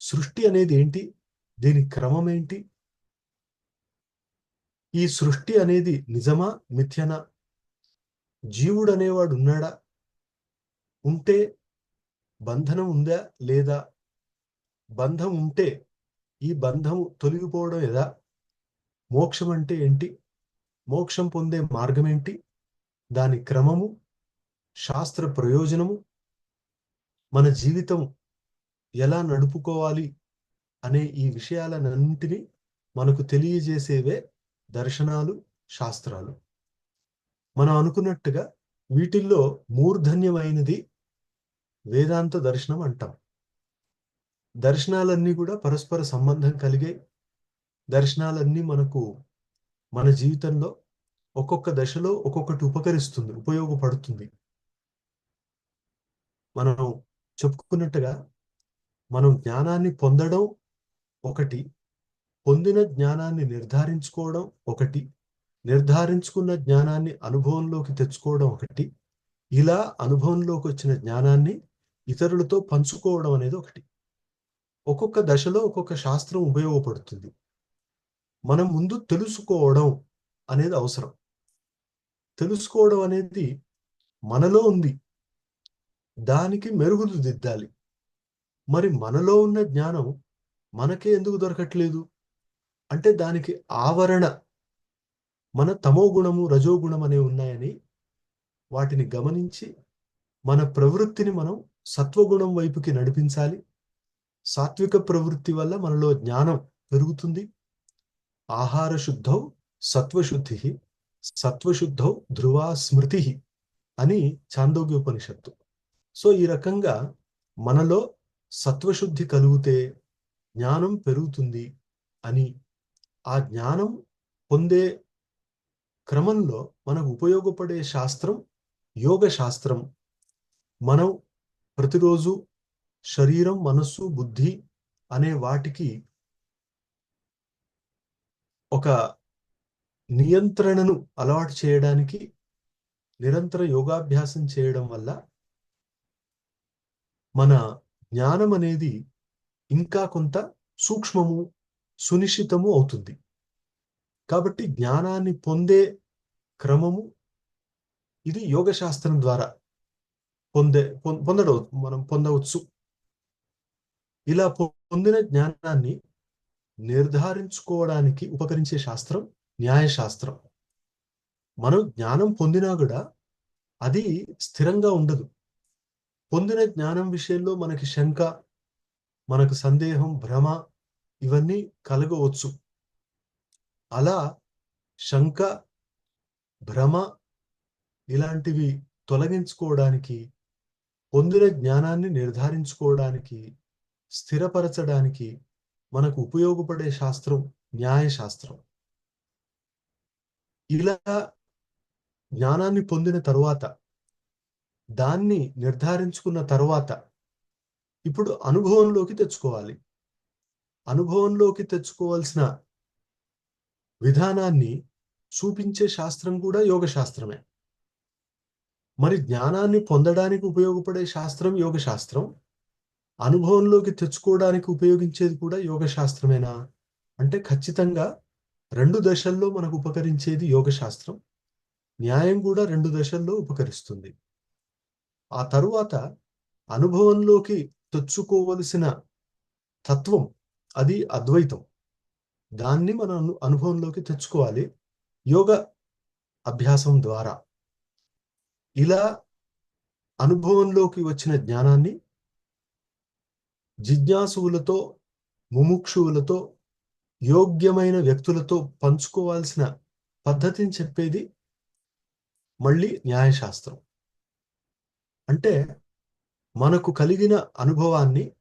సృష్టి అనేది ఏంటి, దీని క్రమం ఏంటి, ఈ సృష్టి అనేది నిజమా మిథ్యనా, జీవుడు అనేవాడు ఉన్నాడా, ఉంటే బంధనం ఉందా లేదా, బంధం ఉంటే ఈ బంధం తొలగిపోవడం ఎలా, మోక్షం అంటే ఏంటి, మోక్షం పొందే మార్గం ఏంటి, దాని క్రమము, శాస్త్ర ప్రయోజనము, మన జీవితం ఎలా నడుపుకోవాలి అనే ఈ విషయాలన్నింటినీ మనకు తెలియజేసేవే దర్శనాలు, శాస్త్రాలు. మనం అనుకున్నట్టుగా వీటిల్లో మూర్ధన్యమైనది వేదాంత దర్శనం అంటాం. దర్శనాలన్నీ కూడా పరస్పర సంబంధం కలిగే దర్శనాలన్నీ మనకు మన జీవితంలో ఒక్కొక్క దశలో ఒక్కొక్కటి ఉపయోగపడుతుంది. మనం చెప్పుకున్నట్టుగా మనం జ్ఞానాన్ని పొందడం ఒకటి, పొందిన జ్ఞానాన్ని నిర్ధారించుకోవడం ఒకటి, నిర్ధారించుకున్న జ్ఞానాన్ని అనుభవంలోకి తెచ్చుకోవడం ఒకటి, ఇలా అనుభవంలోకి వచ్చిన జ్ఞానాన్ని ఇతరులతో పంచుకోవడం అనేది ఒకటి. ఒక్కొక్క దశలో ఒక్కొక్క శాస్త్రం ఉపయోగపడుతుంది. మనం ముందు తెలుసుకోవడం అనేది అవసరం. తెలుసుకోవడం అనేది మనలో ఉంది, దానికి మెరుగులు దిద్దాలి. మరి మనలో ఉన్న జ్ఞానం మనకే ఎందుకు దొరకట్లేదు అంటే దానికి ఆవరణ మన తమో గుణము రజో గుణం అనేవి ఉన్నాయని వాటిని గమనించి మన ప్రవృత్తిని మనం సత్వగుణం వైపుకి నడిపించాలి. సాత్విక ప్రవృత్తి వల్ల మనలో జ్ఞానం పెరుగుతుంది. ఆహార శుద్ధౌ సత్వశుద్ధి, సత్వశుద్ధౌ ధ్రువా స్మృతి అని చాందోగ్యోపనిషత్తు. సో ఈ రకంగా మనలో సత్వశుద్ధి కలిగితే జ్ఞానం పెరుగుతుంది అని, ఆ జ్ఞానం పొందే క్రమంలో మనకు ఉపయోగపడే శాస్త్రం యోగ శాస్త్రం. మనం ప్రతిరోజు శరీరం, మనస్సు, బుద్ధి అనే వాటికి ఒక నియంత్రణను అలవాటు చేయడానికి నిరంతర యోగాభ్యాసం చేయడం వల్ల మన జ్ఞానం అనేది ఇంకా కొంత సూక్ష్మము, సునిశ్చితము అవుతుంది. కాబట్టి జ్ఞానాన్ని పొందే క్రమము ఇది యోగ శాస్త్రం ద్వారా మనం పొందవచ్చు. ఇలా పొందిన జ్ఞానాన్ని నిర్ధారించుకోవడానికి ఉపకరించే శాస్త్రం న్యాయశాస్త్రం. మనం జ్ఞానం పొందినా కూడా అది స్థిరంగా ఉండదు. పొందిన జ్ఞానం విషయంలో మనకి శంక, మనకు సందేహం, భ్రమ ఇవన్నీ కలగవచ్చు. అలా శంక, భ్రమ ఇలాంటివి తొలగించుకోవడానికి, పొందిన జ్ఞానాన్ని నిర్ధారించుకోవడానికి, స్థిరపరచడానికి మనకు ఉపయోగపడే శాస్త్రం న్యాయశాస్త్రం. ఇలా జ్ఞానాన్ని పొందిన తరువాత, దాన్ని నిర్ధారించుకున్న తరువాత ఇప్పుడు అనుభవంలోకి తెచ్చుకోవాలి. అనుభవంలోకి తెచ్చుకోవాల్సిన విధానాన్ని చూపించే శాస్త్రం కూడా యోగ శాస్త్రమే. మరి జ్ఞానాన్ని పొందడానికి ఉపయోగపడే శాస్త్రం యోగ శాస్త్రం, అనుభవంలోకి తెచ్చుకోవడానికి ఉపయోగించేది కూడా యోగ శాస్త్రమేనా అంటే ఖచ్చితంగా రెండు దశల్లో మనకు ఉపకరించేది యోగ శాస్త్రం. న్యాయం కూడా రెండు దశల్లో ఉపకరిస్తుంది. ఆ తరువాత అనుభవంలోకి తెచ్చుకోవలసిన తత్వం అది అద్వైతం. దాన్ని మనం అనుభవంలోకి తెచ్చుకోవాలి యోగ అభ్యాసం ద్వారా. ఇలా అనుభవంలోకి వచ్చిన జ్ఞానాన్ని జిజ్ఞాసువులతో, ముముక్షువులతో, యోగ్యమైన వ్యక్తులతో పంచుకోవాల్సిన పద్ధతిని చెప్పేది మళ్ళీ న్యాయశాస్త్రం. అంటే మనకు కలిగిన అనుభవాన్ని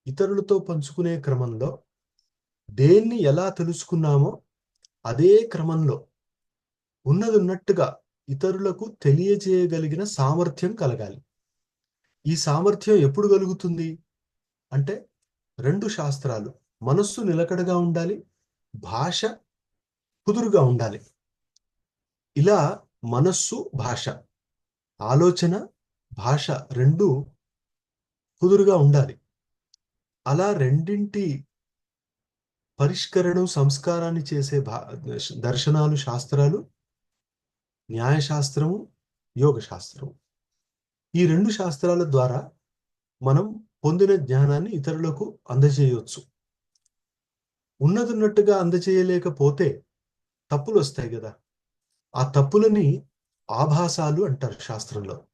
ఇతరులతో పంచుకునే క్రమంలో దేన్ని ఎలా తెలుసుకున్నామో అదే క్రమంలో ఉన్నది ఉన్నట్టుగా ఇతరులకు తెలియజేయగలిగిన సామర్థ్యం కలగాలి. ఈ సామర్థ్యం ఎప్పుడు కలుగుతుంది అంటే రెండు శాస్త్రాలు, మనస్సు నిలకడగా ఉండాలి, భాష కుదురుగా ఉండాలి. ఇలా మనస్సు, భాష, ఆలోచన, భాష రెండు కుదురుగా ఉండాలి. అలా రెండింటి పరిష్కరణ, సంస్కారాన్ని చేసే దర్శనాలు, శాస్త్రాలు న్యాయశాస్త్రము, యోగ శాస్త్రము. ఈ రెండు శాస్త్రాల ద్వారా మనం పొందిన జ్ఞానాన్ని ఇతరులకు అందజేయవచ్చు. ఉన్నట్టుగా అందజేయలేకపోతే తప్పులు వస్తాయి కదా. ఆ తప్పులని ఆభాసాలు అంటారు శాస్త్రంలో.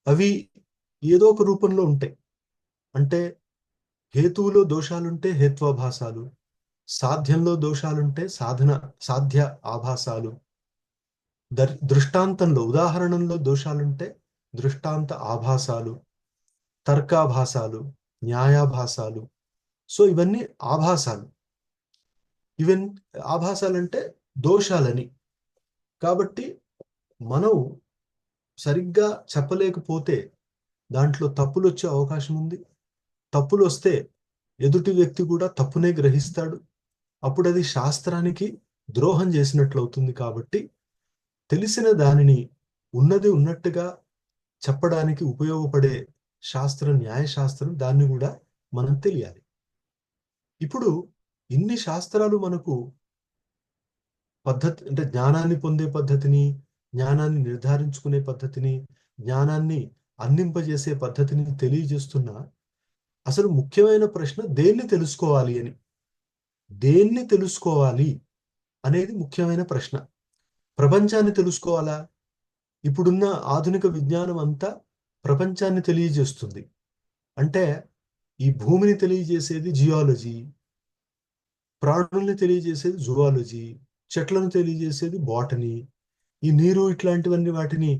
అవి ఏదో ఒక రూపంలో ఉంటాయి. అంటే హేతువులో దోషాలుంటే హేత్వాభాసాలు, సాధ్యంలో దోషాలుంటే సాధ్య ఆభాసాలు, దృష్టాంతంలో ఉదాహరణలో దోషాలుంటే దృష్టాంత ఆభాసాలు, తర్కాభాసాలు, న్యాయాభాసాలు. సో ఇవన్నీ ఆభాసాలు. ఈవెన్ ఆభాసాలంటే దోషాలని. కాబట్టి మనం సరిగ్గా చెప్పలేకపోతే దాంట్లో తప్పులు వచ్చే అవకాశం ఉంది. తప్పులు వస్తే ఎదుటి వ్యక్తి కూడా తప్పునే గ్రహిస్తాడు. అప్పుడు అది శాస్త్రానికి ద్రోహం చేసినట్లవుతుంది. కాబట్టి తెలిసిన దానిని ఉన్నది ఉన్నట్టుగా చెప్పడానికి ఉపయోగపడే శాస్త్రం, న్యాయశాస్త్రం, దాన్ని కూడా మనం తెలియాలి. ఇప్పుడు ఇన్ని శాస్త్రాలు మనకు పద్ధతి అంటే జ్ఞానాన్ని పొందే పద్ధతిని, జ్ఞానాన్ని నిర్ధారించుకునే పద్ధతిని, జ్ఞానాన్ని అందింపజేసే పద్ధతిని తెలియజేస్తున్నా అసలు ముఖ్యమైన ప్రశ్న దేన్ని తెలుసుకోవాలి అని. దేన్ని తెలుసుకోవాలి అనేది ముఖ్యమైన ప్రశ్న. ప్రపంచాన్ని తెలుసుకోవాలా? ఇప్పుడున్న ఆధునిక విజ్ఞానం అంతా ప్రపంచాన్ని తెలియజేస్తుంది. అంటే ఈ భూమిని తెలియజేసేది జియాలజీ, ప్రాణుల్ని తెలియజేసేది జువాలజీ, చెట్లను తెలియజేసేది బాటనీ, ఈ నీరు ఇట్లాంటివన్నీ వాటిని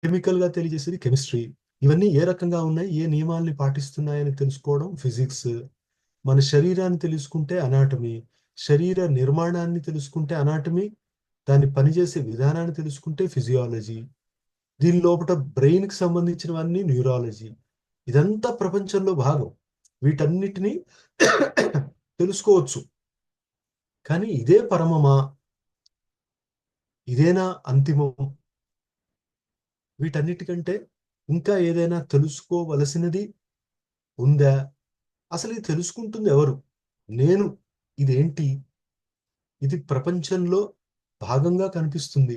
కెమికల్ గా తెలియజేసేది కెమిస్ట్రీ. ఇవన్నీ ఏ రకంగా ఉన్నాయి, ఏ నియమాల్ని పాటిస్తున్నాయని తెలుసుకోవడం ఫిజిక్స్. మన శరీరాన్ని తెలుసుకుంటే అనాటమీ, శరీర నిర్మాణాన్ని తెలుసుకుంటే అనాటమీ, దాన్ని పనిచేసే విధానాన్ని తెలుసుకుంటే ఫిజియాలజీ, దీని లోపల బ్రెయిన్ కి సంబంధించినవన్నీ న్యూరాలజీ. ఇదంతా ప్రపంచంలో భాగం. వీటన్నిటినీ తెలుసుకోవచ్చు. కానీ ఇదే పరమమా? ఇదేనా అంతిమం? వీటన్నిటికంటే ఇంకా ఏదైనా తెలుసుకోవలసినది ఉందా? అసలు ఇది తెలుసుకుంటుంది ఎవరు? నేను. ఇదేంటి? ఇది ప్రపంచంలో భాగంగా కనిపిస్తుంది.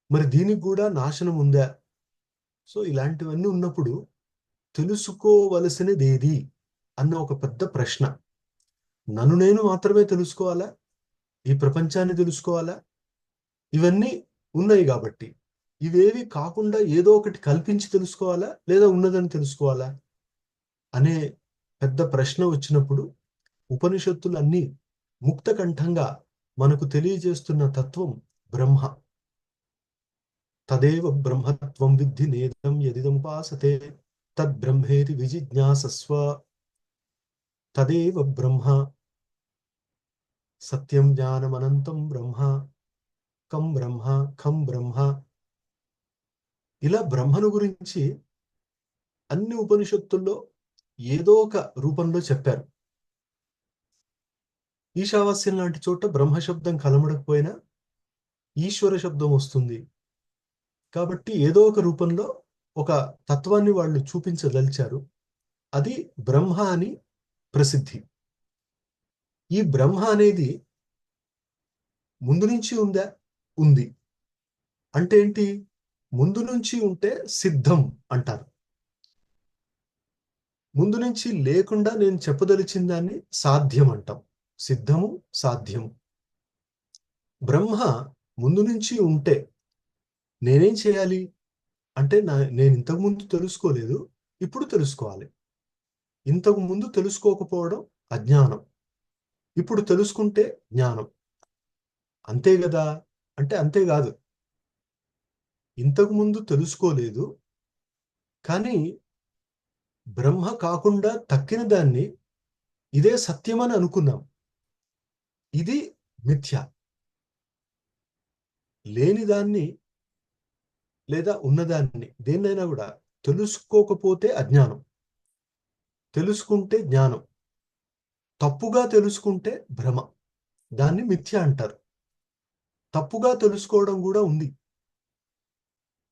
మరి దీనికి కూడా నాశనం ఉందా? సో ఇలాంటివన్నీ ఉన్నప్పుడు తెలుసుకోవలసినదేది అన్న ఒక పెద్ద ప్రశ్న. నన్ను నేను మాత్రమే తెలుసుకోవాలా? ఈ ప్రపంచాన్ని తెలుసుకోవాలా? ఇవన్నీ ఉన్నాయి కాబట్టి ఇవేవి కాకుండా ఏదో ఒకటి కల్పించి తెలుసుకోవాలా, లేదా ఉన్నదని తెలుసుకోవాలా అనే పెద్ద ప్రశ్న వచ్చినప్పుడు ఉపనిషత్తులన్నీ ముక్తకంఠంగా మనకు తెలియజేస్తున్న తత్వం బ్రహ్మ. తదేవ బ్రహ్మత్వం విద్ధి నేదం యదిదముపాసతే తద్బ్రహ్మేతి విజిజ్ఞాసస్వ. తదేవ బ్రహ్మ సత్యం జ్ఞానమనంతం బ్రహ్మ కం బ్రహ్మ ఖం బ్రహ్మ. ఇలా బ్రహ్మను గురించి అన్ని ఉపనిషత్తుల్లో ఏదో ఒక రూపంలో చెప్పారు. ఈశావాస్యం లాంటి చోట బ్రహ్మ శబ్దం కలమడకపోయినా ఈశ్వర శబ్దం వస్తుంది. కాబట్టి ఏదో ఒక రూపంలో ఒక తత్వాన్ని వాళ్ళు చూపించదలిచారు. అది బ్రహ్మ అని ప్రసిద్ధి. ఈ బ్రహ్మ అనేది ముందు నుంచి ఉందా? ఉంది. అంటే ఏంటి? ముందు నుంచి ఉంటే సిద్ధం అంటారు. ముందు నుంచి లేకుండా నేను చెప్పదలిచిన దాన్ని సాధ్యం అంటాం. సిద్ధము, సాధ్యము. బ్రహ్మ ముందు నుంచి ఉంటే నేనేం చేయాలి అంటే నేను ఇంతకు ముందు తెలుసుకోలేదు, ఇప్పుడు తెలుసుకోవాలి. ఇంతకు ముందు తెలుసుకోకపోవడం అజ్ఞానం, ఇప్పుడు తెలుసుకుంటే జ్ఞానం. అంతే కదా? అంటే అంతేకాదు. ఇంతకు ముందు తెలుసుకోలేదు, కానీ బ్రహ్మ కాకుండా తక్కిన దాన్ని ఇదే సత్యమని అనుకున్నాం. ఇది మిథ్య. లేని దాన్ని లేదా ఉన్నదాన్ని దేన్నైనా కూడా తెలుసుకోకపోతే అజ్ఞానం, తెలుసుకుంటే జ్ఞానం. తప్పుగా తెలుసుకుంటే భ్రమ. దాన్ని మిథ్య అంటారు. తప్పుగా తెలుసుకోవడం కూడా ఉంది.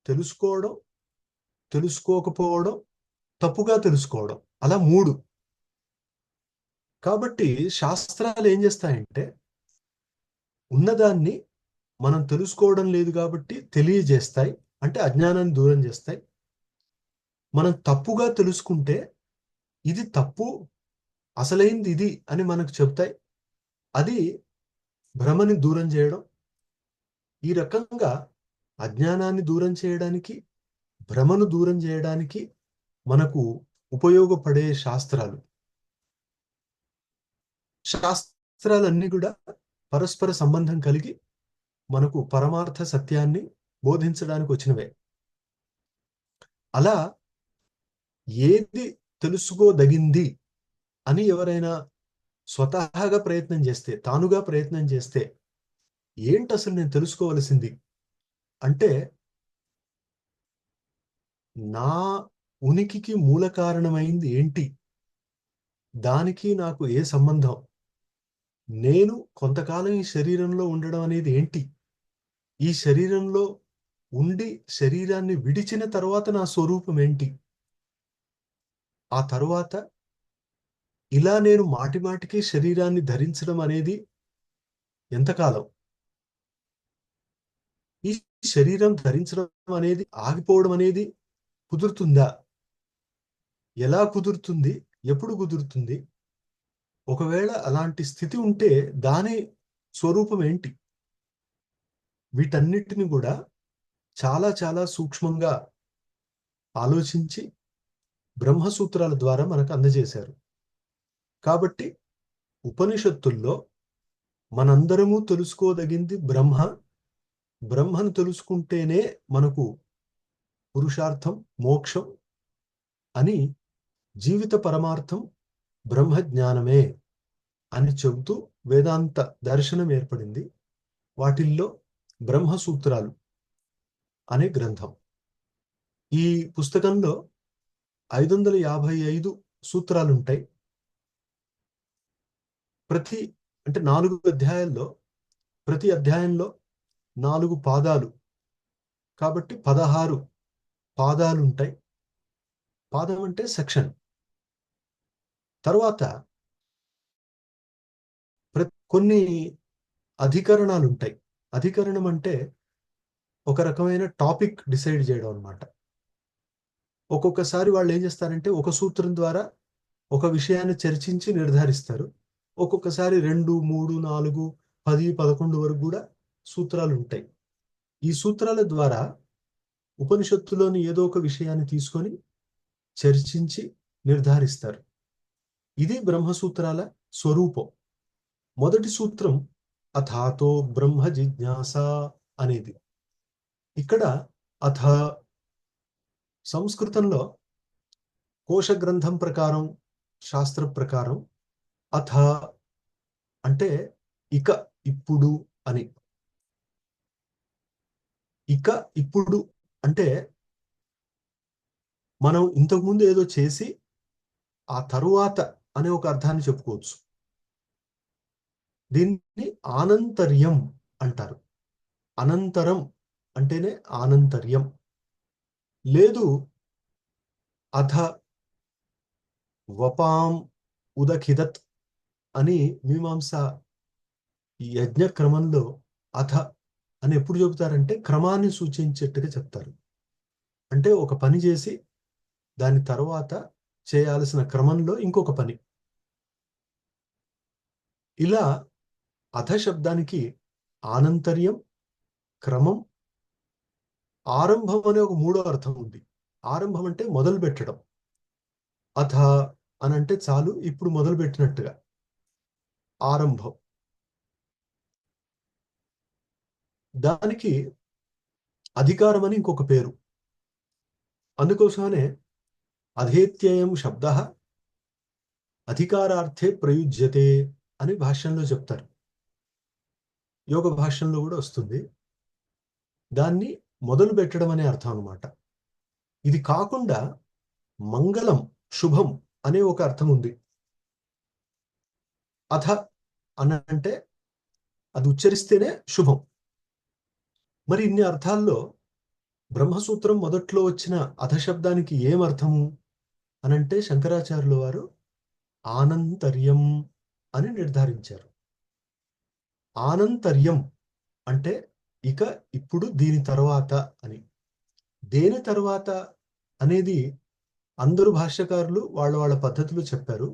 తెలుసుకోవడం, తెలుసుకోకపోవడం, తప్పుగా తెలుసుకోవడం, అలా మూడు. కాబట్టి శాస్త్రాలు ఏం చేస్తాయంటే ఉన్నదాన్ని మనం తెలుసుకోవడం లేదు కాబట్టి తెలియజేస్తాయి, అంటే అజ్ఞానాన్ని దూరం చేస్తాయి. మనం తప్పుగా తెలుసుకుంటే ఇది తప్పు, అసలైంది ఇది అని మనకు చెప్తాయి. అది భ్రమని దూరం చేయడం. ఈ రకంగా అజ్ఞానాన్ని దూరం చేయడానికి, భ్రమను దూరం చేయడానికి మనకు ఉపయోగపడే శాస్త్రాలు. శాస్త్రాలన్నీ కూడా పరస్పర సంబంధం కలిగి మనకు పరమార్థ సత్యాన్ని బోధించడానికి వచ్చినవే. అలా ఏది తెలుసుకోదగింది అని ఎవరైనా స్వతహాగా ప్రయత్నం చేస్తే, తానుగా ప్రయత్నం చేస్తే, ఏంటి అసలు నేను తెలుసుకోవలసింది అంటే, నా ఉనికికి మూల కారణమైంది ఏంటి, దానికి నాకు ఏ సంబంధం, నేను కొంతకాలం ఈ శరీరంలో ఉండడం అనేది ఏంటి, ఈ శరీరంలో ఉండి శరీరాన్ని విడిచిన తర్వాత నా స్వరూపం ఏంటి, ఆ తరువాత ఇలా నేను మాటి మాటికి శరీరాన్ని ధరించడం అనేది ఎంతకాలం, ఈ శరీరం ధరించడం అనేది ఆగిపోవడం అనేది కుదురుతుందా, ఎలా కుదురుతుంది, ఎప్పుడు కుదురుతుంది, ఒకవేళ అలాంటి స్థితి ఉంటే దాని స్వరూపం ఏంటి, వీటన్నిటిని కూడా చాలా చాలా సూక్ష్మంగా ఆలోచించి బ్రహ్మసూత్రాల ద్వారా మనకు అందజేశారు. కాబట్టి ఉపనిషత్తుల్లో మనందరము తెలుసుకోదగింది బ్రహ్మ. బ్రహ్మను తెలుసుకుంటేనే మనకు పురుషార్థం, మోక్షం అని, జీవిత పరమార్థం బ్రహ్మజ్ఞానమే అని చెబుతూ వేదాంత దర్శనం ఏర్పడింది. వాటిల్లో బ్రహ్మసూత్రాలు అనే గ్రంథం. ఈ పుస్తకంలో 555 సూత్రాలుంటాయి. అంటే 4 అధ్యాయాల్లో, ప్రతి అధ్యాయంలో 4 పాదాలు కాబట్టి 16 పాదాలుంటాయి. పాదం అంటే సెక్షన్. తర్వాత కొన్ని అధికరణాలు ఉంటాయి. అధికరణం అంటే ఒక రకమైన టాపిక్ డిసైడ్ చేయడం అన్నమాట. ఒక్కొక్కసారి వాళ్ళు ఏం చేస్తారంటే ఒక సూత్రం ద్వారా ఒక విషయాన్ని చర్చించి నిర్ధారిస్తారు. ఒక్కొక్కసారి 2, 3, 4, 10, 11 వరకు కూడా సూత్రాలు ఉంటాయి. ఈ సూత్రాల ద్వారా ఉపనిషత్తులోని ఏదో ఒక విషయాన్ని తీసుకొని చర్చించి నిర్ధారిస్తారు. ఇది బ్రహ్మసూత్రాల స్వరూపం. మొదటి సూత్రం అథాతో బ్రహ్మ జిజ్ఞాస అనేది. ఇక్కడ అథ సంస్కృతంలో కోశ గ్రంథం ప్రకారం, శాస్త్ర ప్రకారం అథ అంటే ఇక, ఇప్పుడు అని. ఇక, ఇప్పుడు అంటే మనం ఇంతకుముందు ఏదో చేసి ఆ తరువాత అనే ఒక అర్థాన్ని చెప్పుకోవచ్చు. దీన్ని ఆనంతర్యం అంటారు. అనంతరం అంటేనే ఆనంతర్యం. లేదు అథ వపాం ఉదఖిదత్ అని మీమాంస యజ్ఞ క్రమంలో అథ అని ఎప్పుడు చెబుతారంటే క్రమాన్ని సూచించేట్టుగా చెప్తారు. అంటే ఒక పని చేసి దాని తర్వాత చేయాల్సిన క్రమంలో ఇంకొక పని. ఇలా అథ శబ్దానికి ఆనంతర్యం, క్రమం, ఆరంభం అనే ఒక మూడో అర్థం ఉంది. ఆరంభం అంటే మొదలు పెట్టడం. అథ అని అంటే చాలు, ఇప్పుడు మొదలు పెట్టినట్టుగా ఆరంభం. దానికి అధికారం అని ఇంకొక పేరు. అందుకోసమనే అధేత్యయం శబ్ద అధికారార్థే ప్రయుజ్యతే అని భాష్యంలో చెప్తారు. యోగ భాష్యంలో కూడా వస్తుంది. దాన్ని మొదలు పెట్టడం అనే అర్థం అన్నమాట. ఇది కాకుండా మంగళం, శుభం అనే ఒక అర్థం ఉంది. అథ అని అంటే అది ఉచ్చరిస్తేనే శుభం. మరి ఇన్ని అర్థాల్లో బ్రహ్మసూత్రం మొదట్లో వచ్చిన అథ శబ్దానికి ఏమర్థము అనంటే శంకరాచార్యుల వారు ఆనంతర్యం అని నిర్ధారించారు. ఆనంతర్యం అంటే ఇక, ఇప్పుడు, దీని తర్వాత అని. దేని తర్వాత అనేది అందరూ భాష్యకారులు వాళ్ళ వాళ్ళ పద్ధతిలో చెప్పారు.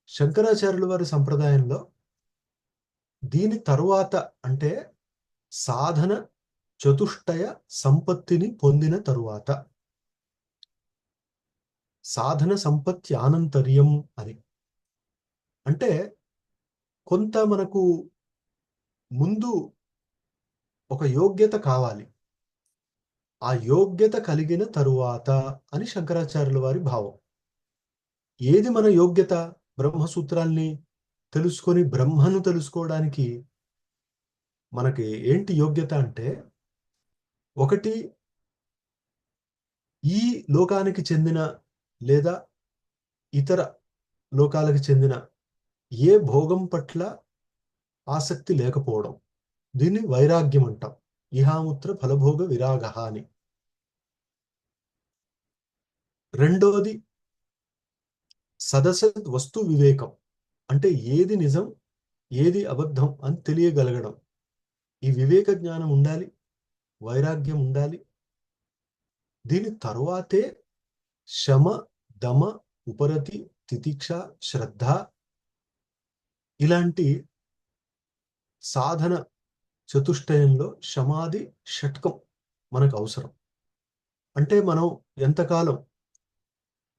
శంకరాచార్యుల వారి సంప్రదాయంలో దీని తరువాత అంటే సాధన చతుష్టయ సంపత్తిని పొందిన తరువాత, సాధన సంపత్తి ఆనంతర్యం అని. అంటే కొంత మనకు ముందు ఒక యోగ్యత కావాలి. ఆ యోగ్యత కలిగిన తరువాత అని శంకరాచార్యుల వారి భావం. ఏది మన యోగ్యత? బ్రహ్మసూత్రాల్ని తెలుసుకొని బ్రహ్మను తెలుసుకోవడానికి మనకి ఏంటి యోగ్యత అంటే, ఒకటి ఈ లోకానికి చెందిన లేదా ఇతర లోకాలకు చెందిన ఏ భోగం పట్ల ఆసక్తి లేకపోవడం. దీన్ని వైరాగ్యం అంటాం. ఇహాముత్ర ఫలభోగ విరాగ అని. రెండోది సదసద్ వస్తు వివేకం. అంటే ఏది నిజం, ఏది అబద్ధం అని తెలియగలగడం. ఈ వివేక జ్ఞానం ఉండాలి, వైరాగ్యం ఉండాలి. దీని తరువాతే శమ, దమ, ఉపరతి, తితిక్ష, శ్రద్ధ ఇలాంటి సాధన చతుష్టయంలో సమాధి షట్కం మనకు అవసరం. అంటే మనం ఎంతకాలం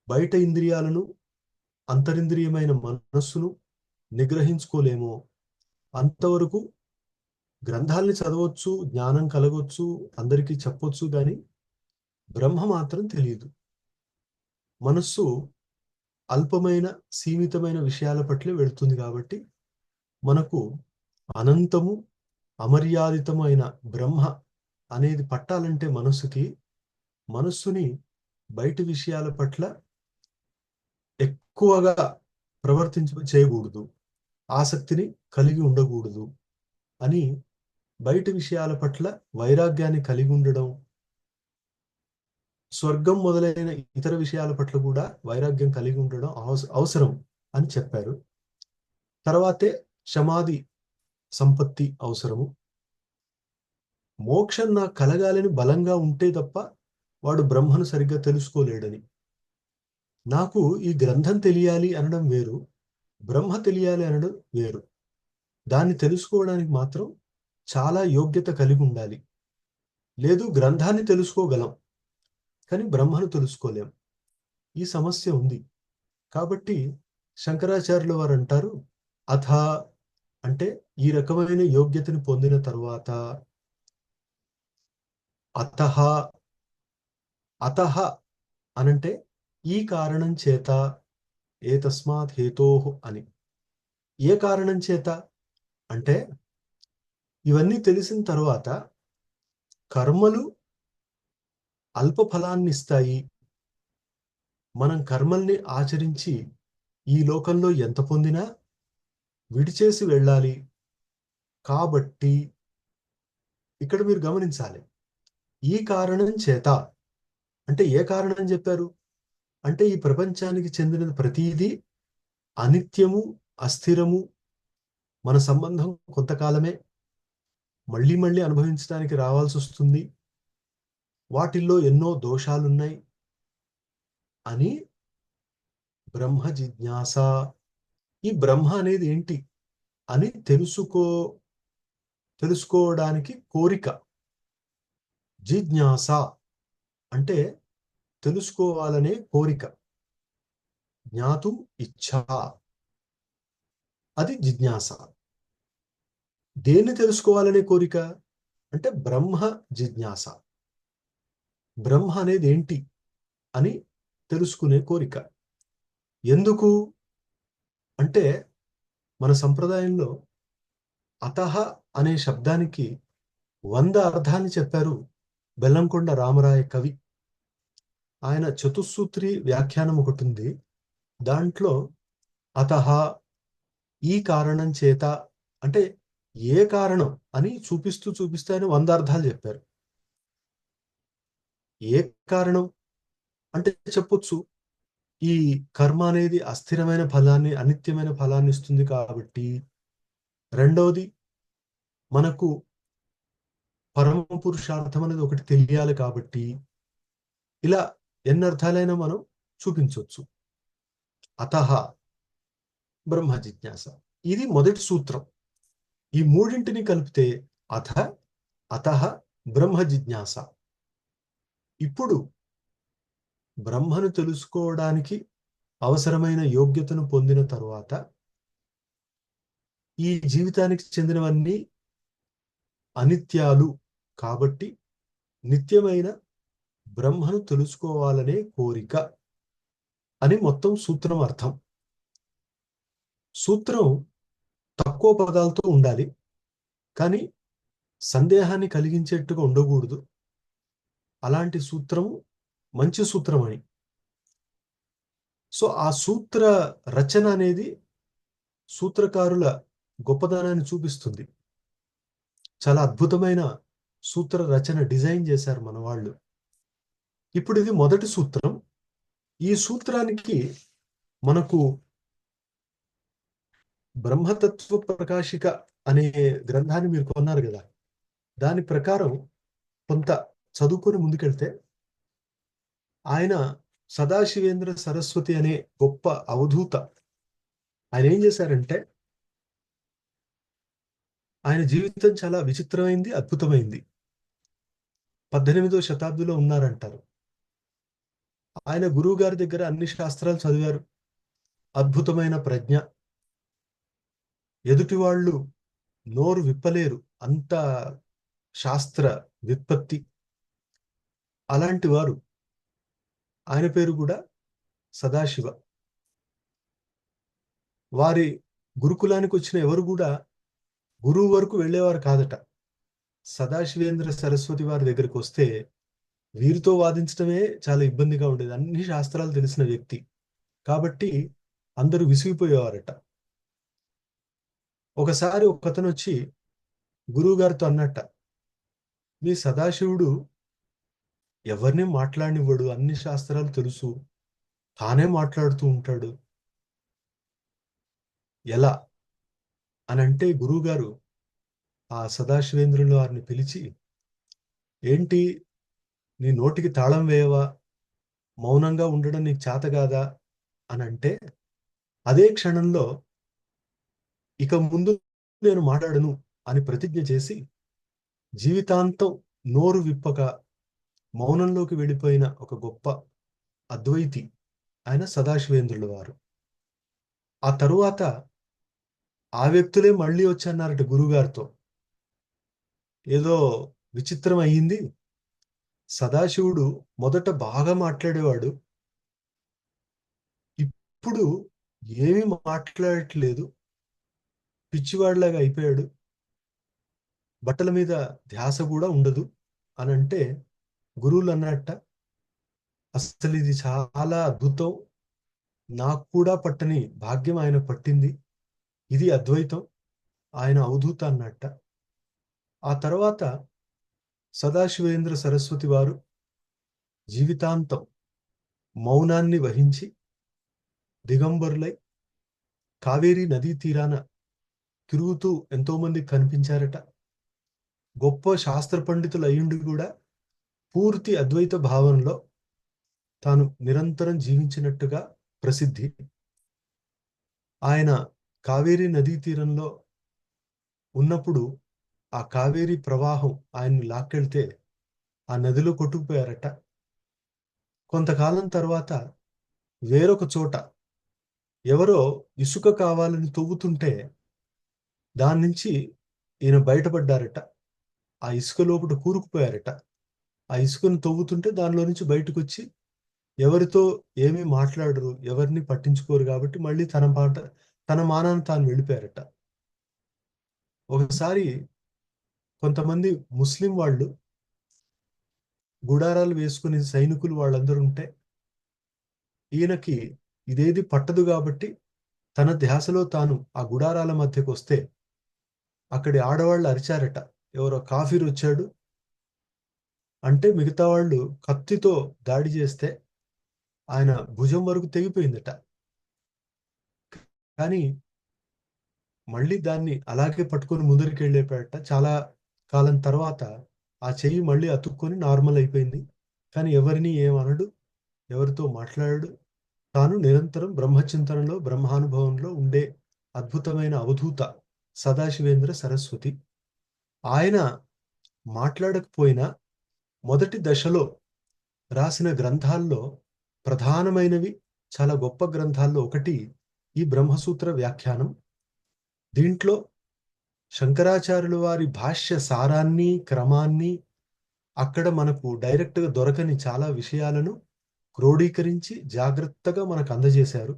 బయట ఇంద్రియాలను, అంతరింద్రియమైన మనస్సును నిగ్రహించుకోలేమో అంతవరకు గ్రంథాలని చదవచ్చు, జ్ఞానం కలగొచ్చు, అందరికీ చెప్పొచ్చు, కానీ బ్రహ్మ మాత్రం తెలియదు. మనస్సు అల్పమైన, సీమితమైన విషయాల పట్లే వెళుతుంది. కాబట్టి మనకు అనంతము, అమర్యాదితమైన బ్రహ్మ అనేది పట్టాలంటే మనస్సుని బయటి విషయాల పట్ల ఎక్కువగా చేయకూడదు, ఆసక్తిని కలిగి ఉండకూడదు అని బయటి విషయాల పట్ల వైరాగ్యాన్ని కలిగి ఉండడం, స్వర్గం మొదలైన ఇతర విషయాల పట్ల కూడా వైరాగ్యం కలిగి ఉండడం అవసరం అని చెప్పారు. తర్వాతే సమాధి సంపత్తి అవసరము. మోక్షం నాకు కలగాలని బలంగా ఉంటే తప్ప వాడు బ్రహ్మను సరిగ్గా తెలుసుకోలేడని. నాకు ఈ గ్రంథం తెలియాలి అనడం వేరు, బ్రహ్మ తెలియాలి అనడం వేరు. దాన్ని తెలుసుకోవడానికి మాత్రం చాలా యోగ్యత కలిగి ఉండాలి. లేదు, గ్రంథాన్ని తెలుసుకోగలం కానీ బ్రహ్మను తెలుసుకోలేం. ఈ సమస్య ఉంది. కాబట్టి శంకరాచార్యుల వారు అంటారు, అథ అంటే ఈ రకమైన యోగ్యతని పొందిన తరువాత, అతః అతః అనంటే ఈ కారణం చేత, ఏతస్మాత్ హేతోః అని. ఏ కారణం చేత అంటే, ఇవన్నీ తెలిసిన తరువాత కర్మలు అల్ప ఫలాన్ని ఇస్తాయి. మనం కర్మల్ని ఆచరించి ఈ లోకంలో ఎంత పొందినా విడిచేసి వెళ్ళాలి. కాబట్టి ఇక్కడ మీరు గమనించాలి, ఈ కారణం చేత అంటే ఏ కారణం చెప్పారు అంటే, ఈ ప్రపంచానికి చెందిన ప్రతీదీ అనిత్యము, అస్థిరము, మన సంబంధం కొంతకాలమే, మళ్ళీ మళ్ళీ అనుభవించడానికి రావాల్సి వస్తుంది, వాటిల్లో ఎన్నో దోషాలున్నాయి అని బ్రహ్మ జిజ్ఞాస. ఈ బ్రహ్మ అనేది ఏంటి అని తెలుసుకోవడానికి కోరిక. జిజ్ఞాస అంటే తెలుసుకోవాలనే కోరిక. జ్ఞాతుం ఇచ్ఛా, అది జిజ్ఞాస. దేన్ని తెలుసుకోవాలనే కోరిక అంటే బ్రహ్మ జిజ్ఞాస. బ్రహ్మ అనేది ఏంటి అని తెలుసుకునే కోరిక. ఎందుకు అంటే, మన సంప్రదాయంలో అతః అనే శబ్దానికి 100 అర్థాన్ని చెప్పారు బెల్లంకొండ రామరాయ కవి. ఆయన చతుస్సూత్రి వ్యాఖ్యానం ఒకటి ఉంది. దాంట్లో అతః ఈ కారణం చేత అంటే ఏ కారణం అని చూపిస్తూ ఆయన 100 అర్థాలు చెప్పారు. ఏ కారణం అంటే చెప్పొచ్చు, ఈ కర్మ అనేది అస్థిరమైన ఫలాన్ని, అనిత్యమైన ఫలాన్ని ఇస్తుంది కాబట్టి. రెండవది, మనకు పరమ పురుషార్థం అనేది ఒకటి తెలియాలి కాబట్టి. ఇలా ఎన్ని అర్థాలైనా మనం చూపించవచ్చు. అతః బ్రహ్మ జిజ్ఞాస, ఇది మొదటి సూత్రం. ఈ మూడింటిని కలిపితే అథ అతః బ్రహ్మ జిజ్ఞాస. ఇప్పుడు బ్రహ్మను తెలుసుకోవడానికి అవసరమైన యోగ్యతను పొందిన తరువాత ఈ జీవితానికి చెందినవన్నీ అనిత్యాలు కాబట్టి నిత్యమైన బ్రహ్మను తెలుసుకోవాలనే కోరిక అని మొత్తం సూత్రం అర్థం. సూత్రం తక్కువ పదాలతో ఉండాలి, కానీ సందేహాన్ని కలిగించేట్టుగా ఉండకూడదు. అలాంటి సూత్రం మంచి సూత్రం అని. సో ఆ సూత్ర రచన అనేది సూత్రకారుల గొప్పదనాన్ని చూపిస్తుంది. చాలా అద్భుతమైన సూత్ర రచన డిజైన్ చేశారు మన వాళ్ళు. ఇప్పుడు ఇది మొదటి సూత్రం. ఈ సూత్రానికి మనకు బ్రహ్మతత్వ ప్రకాశిక అనే గ్రంథాన్ని మీరు కొన్నారు కదా, దాని ప్రకారం కొంత చదువుకొని ముందుకెళ్తే ఆయన సదాశివేంద్ర సరస్వతి అనే గొప్ప అవధూత, ఆయన ఏం చేశారంటే ఆయన జీవితం చాలా విచిత్రమైంది, అద్భుతమైంది. 18వ శతాబ్దిలో ఉన్నారంటారు. ఆయన గురువు గారి దగ్గర అన్ని శాస్త్రాలు చదివారు. అద్భుతమైన ప్రజ్ఞ, ఎదుటి వాళ్ళు నోరు విప్పలేరు అంత శాస్త్ర వ్యుత్పత్తి. అలాంటి వారు. ఆయన పేరు కూడా సదాశివ. వారి గురుకులానికి వచ్చిన ఎవరు కూడా గురువు వరకు వెళ్ళేవారు కాదట. సదాశివేంద్ర సరస్వతి వారి దగ్గరికి వస్తే వీరితో వాదించడమే చాలా ఇబ్బందిగా ఉండేది. అన్ని శాస్త్రాలు తెలిసిన వ్యక్తి కాబట్టి అందరూ విసిగిపోయేవారట. ఒకసారి ఒకతను వచ్చి గురువు గారితో అన్నట్ట, మీ సదాశివుడు ఎవరిని మాట్లాడినివ్వడు, అన్ని శాస్త్రాలు తెలుసు, తానే మాట్లాడుతూ ఉంటాడు, ఎలా అని అంటే గురువుగారు ఆ సదాశివేంద్రుల వారిని పిలిచి, ఏంటి నీ నోటికి తాళం వేయవా, మౌనంగా ఉండడం నీకు చేత కాదా అని అంటే, అదే క్షణంలో ఇక ముందు నేను మాట్లాడను అని ప్రతిజ్ఞ చేసి జీవితాంతం నోరు విప్పక మౌనంలోకి వెళ్ళిపోయిన ఒక గొప్ప అద్వైతి ఆయన సదాశివేంద్రుల వారు. ఆ తరువాత ఆ వ్యక్తులే మళ్ళీ వచ్చన్నారట గురువుగారితో, ఏదో విచిత్రం అయ్యింది, సదాశివుడు మొదట బాగా మాట్లాడేవాడు, ఇప్పుడు ఏమీ మాట్లాడట్లేదు, పిచ్చివాడిలాగా అయిపోయాడు, బట్టల మీద ధ్యాస కూడా ఉండదు అని అంటే గురువులు అన్నట్ట, అసలు ఇది చాలా అద్భుతం, నాకు కూడా పట్టని భాగ్యం ఆయన పట్టింది, ఇది అద్వైతం, ఆయన అవధూత అన్నట్ట. ఆ తర్వాత సదాశివేంద్ర సరస్వతి వారు జీవితాంతం మౌనాన్ని వహించి దిగంబరులై కావేరీ నదీ తీరాన తిరుగుతూ ఎంతో మంది కనిపించారట. గొప్ప శాస్త్ర పండితులు అయ్యుండి కూడా పూర్తి అద్వైత భావనలో తాను నిరంతరం జీవించినట్టుగా ప్రసిద్ధి. ఆయన కావేరీ నదీ తీరంలో ఉన్నప్పుడు ఆ కావేరీ ప్రవాహం ఆయన్ని లాక్కెళ్తే ఆ నదిలో కొట్టుకుపోయారట. కొంతకాలం తర్వాత వేరొక చోట ఎవరో ఇసుక కావాలని తవ్వుతుంటే దాని నుంచి ఈయన బయటపడ్డారట. ఆ ఇసుక లోపల కూరుకుపోయారట. ఆ ఇసుకను తవ్వుతుంటే దానిలో నుంచి బయటకు వచ్చి ఎవరితో ఏమీ మాట్లాడరు, ఎవరిని పట్టించుకోరు కాబట్టి మళ్ళీ తన మానాన్ని తాను వెళ్ళిపోయారట. ఒకసారి కొంతమంది ముస్లిం వాళ్ళు గుడారాలు వేసుకుని సైనికులు వాళ్ళందరూ ఉంటే ఈయనకి ఇదేది పట్టదు కాబట్టి తన ధ్యాసలో తాను ఆ గుడారాల మధ్యకు వస్తే అక్కడి ఆడవాళ్ళు అరిచారట, ఎవరో కాఫీర్ వచ్చాడు అంటే మిగతా వాళ్ళు కత్తితో దాడి చేస్తే ఆయన భుజం వరకు తెగిపోయిందట. కానీ మళ్ళీ దాన్ని అలాగే పట్టుకొని ముందరికి వెళ్ళేపేట. చాలా కాలం తర్వాత ఆ చెయ్యి మళ్ళీ అతుక్కొని నార్మల్ అయిపోయింది. కానీ ఎవరిని ఏమనడు, ఎవరితో మాట్లాడాడు. తాను నిరంతరం బ్రహ్మచింతనలో బ్రహ్మానుభవంలో ఉండే అద్భుతమైన అవధూత సదాశివేంద్ర సరస్వతి. ఆయన మాట్లాడకపోయినా మొదటి దశలో రాసిన గ్రంథాల్లో ప్రధానమైనవి, చాలా గొప్ప గ్రంథాల్లో ఒకటి ఈ బ్రహ్మసూత్ర వ్యాఖ్యానం. దీంట్లో శంకరాచార్యుల వారి భాష్య సారాన్ని, క్రమాన్ని, అక్కడ మనకు డైరెక్ట్గా దొరకని చాలా విషయాలను క్రోడీకరించి జాగ్రత్తగా మనకు అందజేశారు.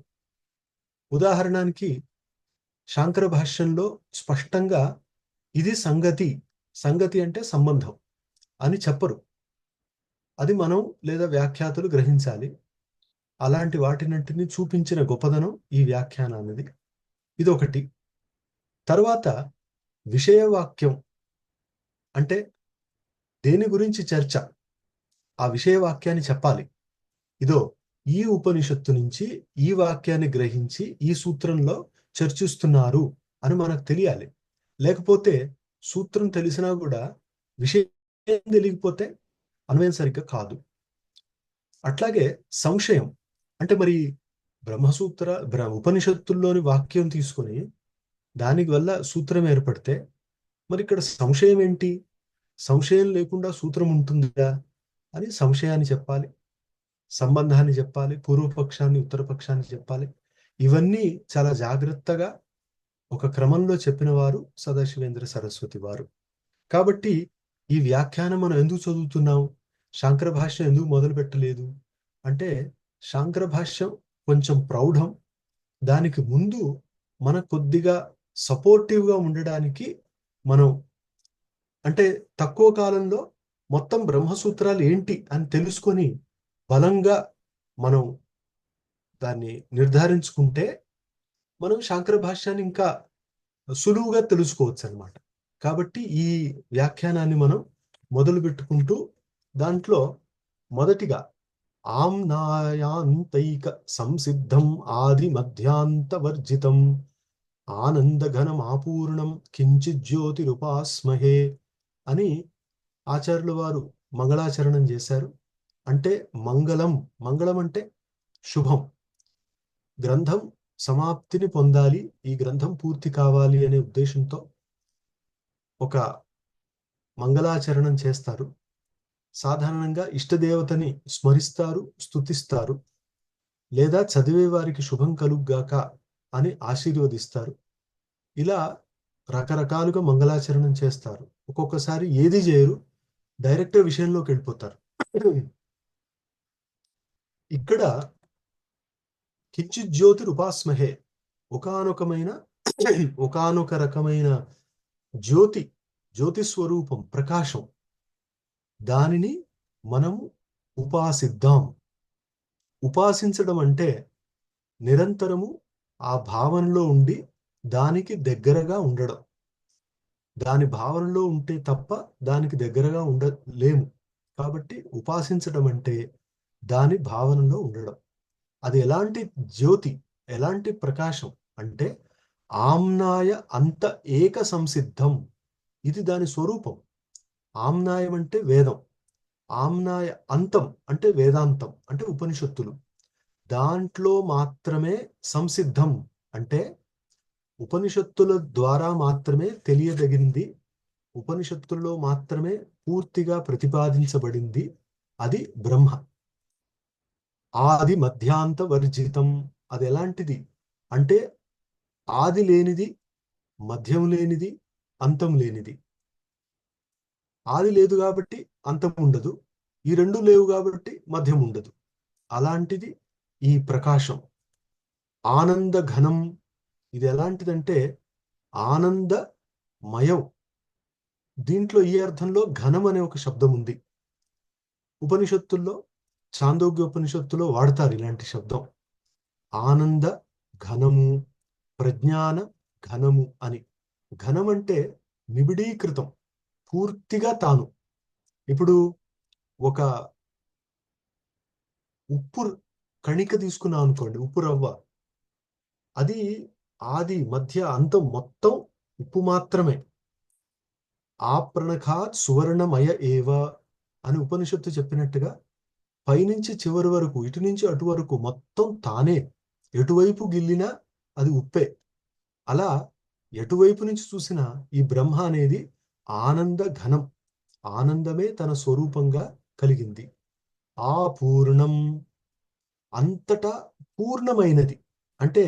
ఉదాహరణకి శాంకర భాష్యంలో స్పష్టంగా ఇది సంగతి, సంగతి అంటే సంబంధం అని చెప్పరు. అది మనం లేదా వ్యాఖ్యాతలు గ్రహించాలి. అలాంటి వాటినంటిని చూపించిన గొప్పదనం ఈ వ్యాఖ్యానానిది. ఇదొకటి. తర్వాత విషయవాక్యం అంటే దేని గురించి చర్చ, ఆ విషయవాక్యాన్ని చెప్పాలి. ఇదో ఈ ఉపనిషత్తు నుంచి ఈ వాక్యాన్ని గ్రహించి ఈ సూత్రంలో చర్చిస్తున్నారు అని మనకు తెలియాలి. లేకపోతే సూత్రం తెలిసినా కూడా విషయం తెలియకపోతే అన్వయం సరిగ్గా కాదు. అట్లాగే సంశయం అంటే మరి బ్రహ్మసూత్ర ఉపనిషత్తుల్లోని వాక్యం తీసుకొని దానికి వల్ల సూత్రం ఏర్పడితే మరి ఇక్కడ సంశయం ఏంటి? సంశయం లేకుండా సూత్రం ఉంటుందా అని సంశయాన్ని చెప్పాలి, సంబంధాన్ని చెప్పాలి, పూర్వపక్షాన్ని ఉత్తరపక్షాన్ని చెప్పాలి. ఇవన్నీ చాలా జాగ్రత్తగా ఒక క్రమంలో చెప్పిన వారు సదాశివేంద్ర సరస్వతి వారు. కాబట్టి ఈ వ్యాఖ్యానం మనం ఎందుకు చదువుతున్నాం? శాంకర భాష్యం ఎందుకు మొదలు పెట్టలేదు అంటే, శాంకర భాష్యం కొంచెం ప్రౌఢం. దానికి ముందు మన కొద్దిగా సపోర్టివ్గా ఉండడానికి మనం అంటే తక్కువ కాలంలో మొత్తం బ్రహ్మసూత్రాలు ఏంటి అని తెలుసుకొని బలంగా మనం దాన్ని నిర్ధారించుకుంటే మనం శాంకర భాష్యాన్ని ఇంకా సులువుగా తెలుసుకోవచ్చు అనమాట. కాబట్టి ఈ వ్యాఖ్యానాన్ని మనం మొదలు పెట్టుకుంటూ దాంట్లో మొదటిగా ఆమ్నాయాంతైక సంసిద్ధం ఆది మధ్యాంతవర్జితం ఆనందఘనమాపూర్ణం కించిజ్యోతిరుపాస్మహే అని ఆచార్యుల వారు మంగళాచరణం చేశారు. అంటే మంగళం, మంగళం అంటే శుభం. గ్రంథం సమాప్తిని పొందాలి, ఈ గ్రంథం పూర్తి కావాలి అనే ఉద్దేశంతో ఒక మంగళాచరణం చేస్తారు. సాధారణంగా ఇష్టదేవతని స్మరిస్తారు, స్తుతిస్తారు, లేదా చదివే వారికి శుభం కలుగ్గాక అని ఆశీర్వదిస్తారు. ఇలా రకరకాలుగా మంగళాచరణం చేస్తారు. ఒక్కొక్కసారి ఏది చేయరు, డైరెక్ట్ విషయంలోకి వెళ్ళిపోతారు. ఇక్కడ కించిత్ జ్యోతిరుపాస్మహే, ఒకానొక రకమైన జ్యోతి, జ్యోతి స్వరూపం, ప్రకాశం, దానిని మనము ఉపాసిద్దాం. ఉపాసించడం అంటే నిరంతరము ఆ భావనలో ఉండి దానికి దగ్గరగా ఉండడం. దాని భావనలో ఉంటే తప్ప దానికి దగ్గరగా ఉండలేము. కాబట్టి ఉపాసించడం అంటే దాని భావనలో ఉండడం. అది ఎలాంటి జ్యోతి, ఎలాంటి ప్రకాశం అంటే ఆమ్నాయ అంత ఏక సంసిద్ధం. ఇది దాని స్వరూపం. ఆమ్నాయం అంటే వేదం, ఆమ్నాయ అంతం అంటే వేదాంతం, అంటే ఉపనిషత్తులు. దాంట్లో మాత్రమే సంసిద్ధం అంటే ఉపనిషత్తుల ద్వారా మాత్రమే తెలియదగింది, ఉపనిషత్తుల్లో మాత్రమే పూర్తిగా ప్రతిపాదించబడింది. అది బ్రహ్మ. ఆది మధ్యాంత వర్జితం. అది ఎలాంటిది అంటే ఆది లేనిది, మధ్యం లేనిది, అంతం లేనిది. ఆది లేదు కాబట్టి అంతం ఉండదు, ఈ రెండు లేవు కాబట్టి మధ్యం ఉండదు. అలాంటిది ఈ ప్రకాశం. ఆనంద ఘనం. ఇది ఎలాంటిదంటే ఆనందమయం. దీంట్లో ఈ అర్థంలో ఘనం అనే ఒక శబ్దం ఉంది. ఉపనిషత్తుల్లో, చాందోగ్యోపనిషత్తులో వాడతారు ఇలాంటి శబ్దం. ఆనంద ఘనము, ప్రజ్ఞాన ఘనము అని. ఘనం అంటే నిబిడీకృతం, పూర్తిగా తాను. ఇప్పుడు ఒక ఉప్పు కణిక తీసుకున్నాం అనుకోండి, ఉప్పు రవ్వ. అది ఆది మధ్య అంతం మొత్తం ఉప్పు మాత్రమే. ఆప్రణఖాత్ సువర్ణమయ ఏవ అని ఉపనిషత్తు చెప్పినట్టుగా పైనుంచి చివరి వరకు, ఇటు నుంచి అటు వరకు మొత్తం తానే. ఎటువైపు గిల్లినా అది ఉప్పే. అలా ఎటువైపు నుంచి చూసినా ఈ బ్రహ్మ అనేది ఆనంద ఘనం, ఆనందమే తన స్వరూపంగా కలిగింది. ఆ పూర్ణం, అంతటా పూర్ణమైనది. అంటే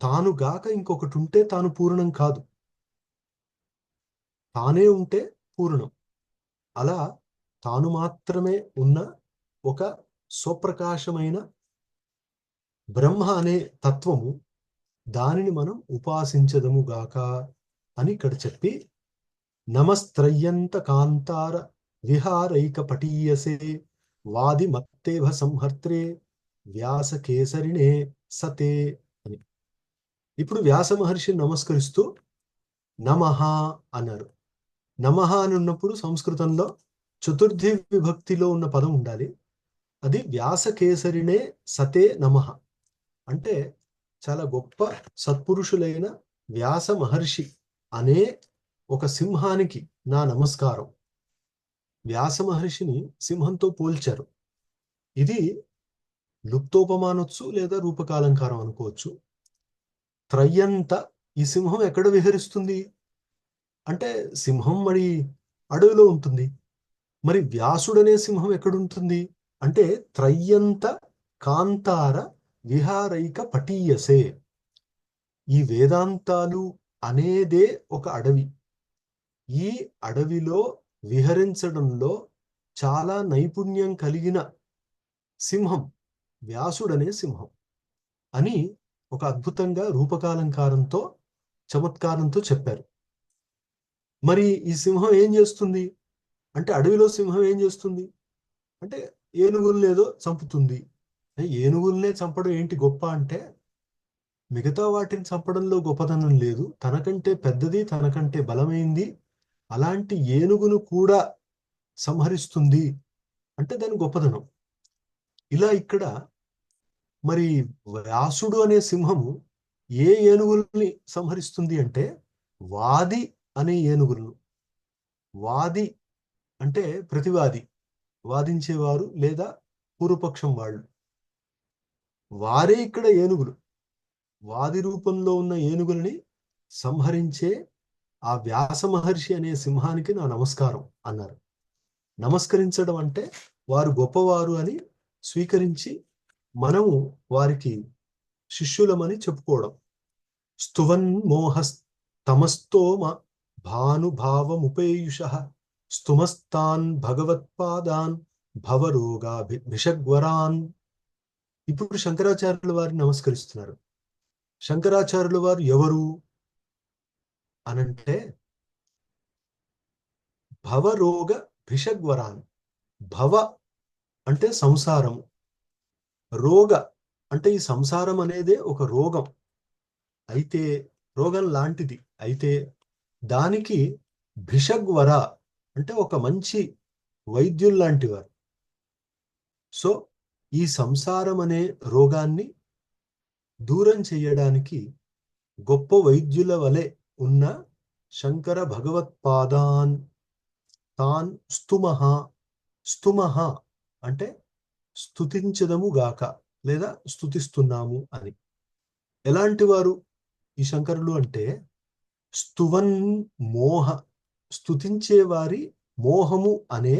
తానుగాక ఇంకొకటి ఉంటే తాను పూర్ణం కాదు. తానే ఉంటే పూర్ణం. అలా తాను మాత్రమే ఉన్న ఒక స్వప్రకాశమైన బ్రహ్మ అనే తత్వము, దానిని మనం ఉపాసించదముగాక అని ఇక్కడ చెప్పి, నమస్త్రయ్యంత కాంతార విహారైక పటీయసే వాది మత్తేభ సంహర్త్రే వ్యాస కేసరిణే సతే అని. ఇప్పుడు వ్యాస మహర్షి నమస్కరిస్తూ నమః అన్నారు. నమః అని ఉన్నప్పుడు సంస్కృతంలో చతుర్థి విభక్తిలో ఉన్న పదం ఉండాలి. అది వ్యాస కేసరినే సతే నమః అంటే చాలా గొప్ప సత్పురుషులైన వ్యాస మహర్షి అనే ఒక సింహానికి నా నమస్కారం. వ్యాస మహర్షిని సింహంతో పోల్చారు. ఇది లుప్తోపమానొచ్చు లేదా రూపకాలంకారం అనుకోవచ్చు. త్రయ్యంత, ఈ సింహం ఎక్కడ విహరిస్తుంది అంటే సింహం మరి అడవిలో ఉంటుంది. మరి వ్యాసుడనే సింహం ఎక్కడుంటుంది అంటే త్రయ్యంత కాంతార విహారైక పటీయసే. ఈ వేదాంతాలు అనేదే ఒక అడవి. ఈ అడవిలో విహరించడంలో చాలా నైపుణ్యం కలిగిన సింహం వ్యాసుడనే సింహం అని ఒక అద్భుతంగా రూపకాలంకారంతో చమత్కారంతో చెప్పారు. మరి ఈ సింహం ఏం చేస్తుంది అంటే అడవిలో సింహం ఏం చేస్తుంది అంటే ఏనుగుల్ని ఏదో చంపుతుంది. ఏనుగుల్నే చంపడం ఏంటి గొప్ప అంటే మిగతా వాటిని చంపడంలో గొప్పతనం లేదు. తనకంటే పెద్దది, తనకంటే బలమైంది అలాంటి ఏనుగును కూడా సంహరిస్తుంది అంటే దాని గొప్పతనం. ఇలా ఇక్కడ మరి వ్యాసుడు అనే సింహము ఏ ఏనుగుల్ని సంహరిస్తుంది అంటే వాది అనే ఏనుగులను. వాది అంటే ప్రతివాది, వాదించేవారు లేదా పూర్వపక్షం వాళ్ళు. వారే ఇక్కడ ఏనుగులు. వాది రూపంలో ఉన్న ఏనుగుల్ని సంహరించే ఆ వ్యాస మహర్షి అనే సింహానికి నా నమస్కారం అన్నారు. నమస్కరించడం అంటే వారు గొప్పవారు అని స్వీకరించి మనము వారికి శిష్యులమని చెప్పుకోవడం. స్తువన్ మోహస్తమస్తోమ భానుభావముపేయుష స్తుమస్తాన్ భగవత్పాదాన్ భవరోగాభిషగ్వరాన్. ఇప్పుడు శంకరాచార్యుల వారిని నమస్కరిస్తున్నారు. శంకరాచార్యుల వారు ఎవరు అనంటే భవరోగ భిషగ్వరాన్. భవ అంటే సంసారం, రోగ అంటే ఈ సంసారం అనేదే ఒక రోగం. అయితే రోగం లాంటిది. అయితే దానికి భిషగ్వర అంటే ఒక మంచి వైద్యుల్లాంటి వారు. సో ఈ సంసారం అనే రోగాన్ని దూరం చేయడానికి గొప్ప వైద్యుల వలె ఉన్న శంకర భగవత్పాదాన్ తాన్ స్తుమః. స్తుమః అంటే స్తుతించదము గాక లేదా స్తుతిస్తున్నాము అని. ఎలాంటి వారు ఈ శంకరులు అంటే స్తువన్ మోహ, స్తుతించేవారి మోహము అనే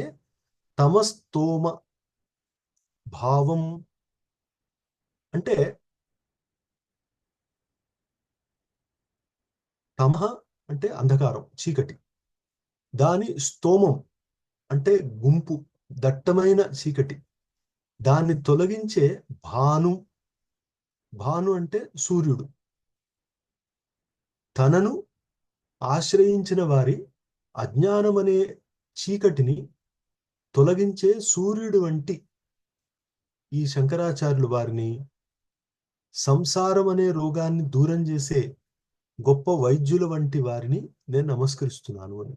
తమస్తోమ భావం అంటే తమః అంటే అంధకారం, చీకటి. దాని స్తోమం అంటే గుంపు, దట్టమైన చీకటి. దాన్ని తొలగించే భాను. భాను అంటే సూర్యుడు. తనను ఆశ్రయించిన వారి అజ్ఞానమనే చీకటిని తొలగించే సూర్యుడు వంటి ఈ శంకరాచార్యులు వారిని, సంసారం అనే రోగాన్ని దూరం చేసే గొప్ప వైద్యుల వంటి వారిని నేను నమస్కరిస్తున్నాను అని.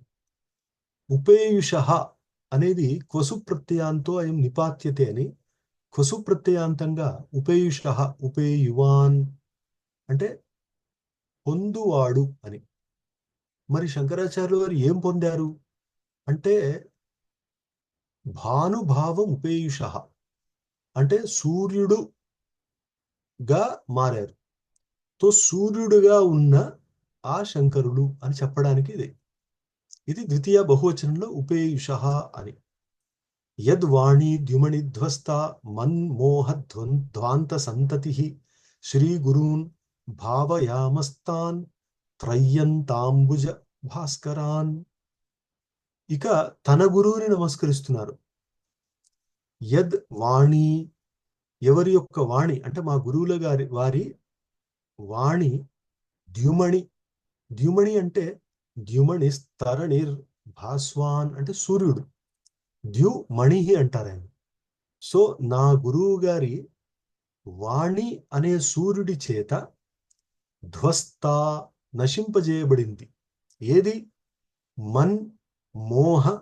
ఉపేయుష అనేది క్వసు ప్రత్యయాంతో అయం నిపాత్యతే అని. క్వసు ప్రత్యయాంతంగా ఉపేయుష, ఉపేయువాన్ అంటే పొందువాడు అని. మరి శంకరాచార్యులు వారు ఏం పొందారు అంటే భానుభావం ఉపేయుష అంటే సూర్యుడుగా మారారు. తో సూర్యుడుగా ఉన్న ఆ శంకరుడు అని చెప్పడానికి ఇది ద్వితీయ బహువచనంలో ఉపేయుష అని. యద్వాణీ ద్యుమణిధ్వస్త మన్మోహధ్వాంత సంతతి శ్రీ గురూన్ భావయామస్తాన్ త్రయ్యంతాంబుజ భాస్కరాన్. ఇక తన గురువుని నమస్కరిస్తున్నారు. యద్ వాణి, ఎవరి యొక్క వాణి అంటే మా గురువుల వారి వాణి ద్యుమణి. ద్యుమణి అంటే ద్యుమణి స్తరణిర్ భాస్వాన్ అంటే సూర్యుడు. ద్యుమణి అంటారు ఆయన. సో నా గురువు గారి వాణి అనే సూర్యుడి చేత ధ్వస్త నశింపజేయబడింది. ఏది? మన్ మోహ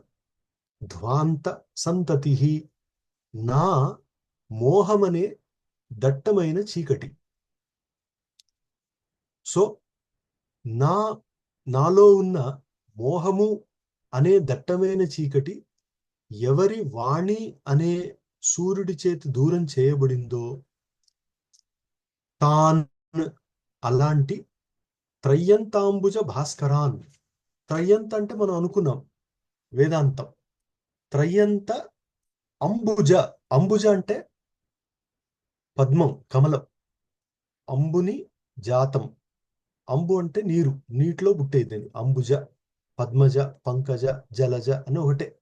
ధ్వాంత సంతతి, నా మోహమనే దట్టమైన చీకటి. సో నాలో ఉన్న మోహము అనే దట్టమైన చీకటి ఎవరి వాణి అనే సూర్యుడి చేతి దూరం చేయబడిందో తాన్, అలాంటి త్రయ్యంతాంబుజ భాస్కరాన్. త్రయ్యంత అంటే మనం అనుకున్నాం వేదాంతం. త్రయ్యంత అంబుజ. అంబుజ అంటే పద్మం, కమలం. అంబుని జాతం. అంబు అంటే నీరు, నీటిలో పుట్టేది. అంబుజ, పద్మజ, పంకజ, జలజ అని ఒకటే.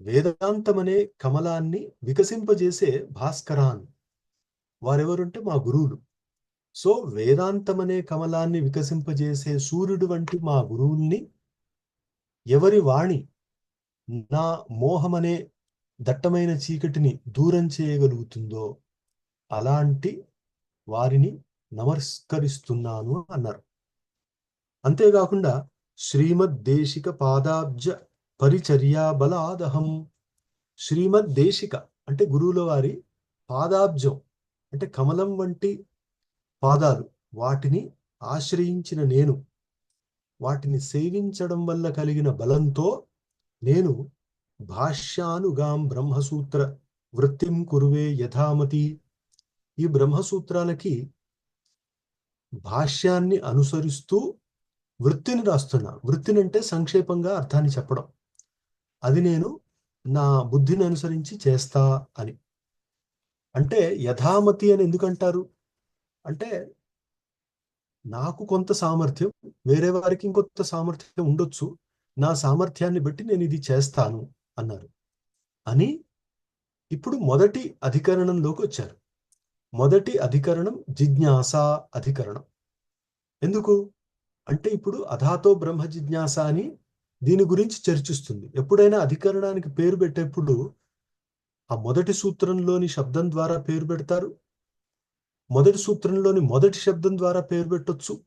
వేదాంతం అనే కమలాన్ని వికసింపజేసే భాస్కరాన్ వారెవరుంటే మా గురువులు. సో వేదాంతం అనే కమలాన్ని వికసింపజేసే సూర్యుడు వంటి మా గురువుల్ని ఎవరి వాణి నా మోహమనే దట్టమైన చీకటిని దూరం చేయగలుగుతుందో అలాంటి వారిని నమస్కరిస్తున్నాను అన్నారు. అంతేకాకుండా శ్రీమద్దేశిక పాదాబ్జ పరిచర్యా బలాదహం. శ్రీమద్దేశిక అంటే గురువుల వారి పాదాబ్జం అంటే కమలం వంటి పాదాలు, వాటిని ఆశ్రయించిన నేను, వాటిని సేవించడం వల్ల కలిగిన బలంతో నేను భాష్యానుగాం బ్రహ్మసూత్ర వృత్తిం కురువే యథామతి. ఈ బ్రహ్మసూత్రాలకి భాష్యాన్ని అనుసరిస్తూ వృత్తిని రాస్తున్నా. వృత్తిని అంటే సంక్షేపంగా అర్థాన్ని చెప్పడం. అది నేను నా బుద్ధిని అనుసరించి చేస్తా అని. అంటే యథామతి అని ఎందుకంటారు అంటే నాకు కొంత సామర్థ్యం, వేరే వారికి ఇంకొంత సామర్థ్యం ఉండొచ్చు. నా సామర్థ్యాన్ని బట్టి నేను ఇది చేస్తాను అన్నారు. అని ఇప్పుడు మొదటి అధికరణంలోకి వచ్చారు. మొదటి అధికరణం జిజ్ఞాస అధికరణం. ఎందుకు అంటే ఇప్పుడు అధాతో బ్రహ్మ జిజ్ఞాస అని దీని గురించి చర్చిస్తుంది. ఎప్పుడైనా అధికరణానికి పేరు పెట్టేప్పుడు ఆ మొదటి సూత్రంలోని శబ్దం ద్వారా పేరు పెడతారు. మొదటి సూత్రంలోని మొదటి శబ్దం ద్వారా పేరు పెట్టొచ్చు.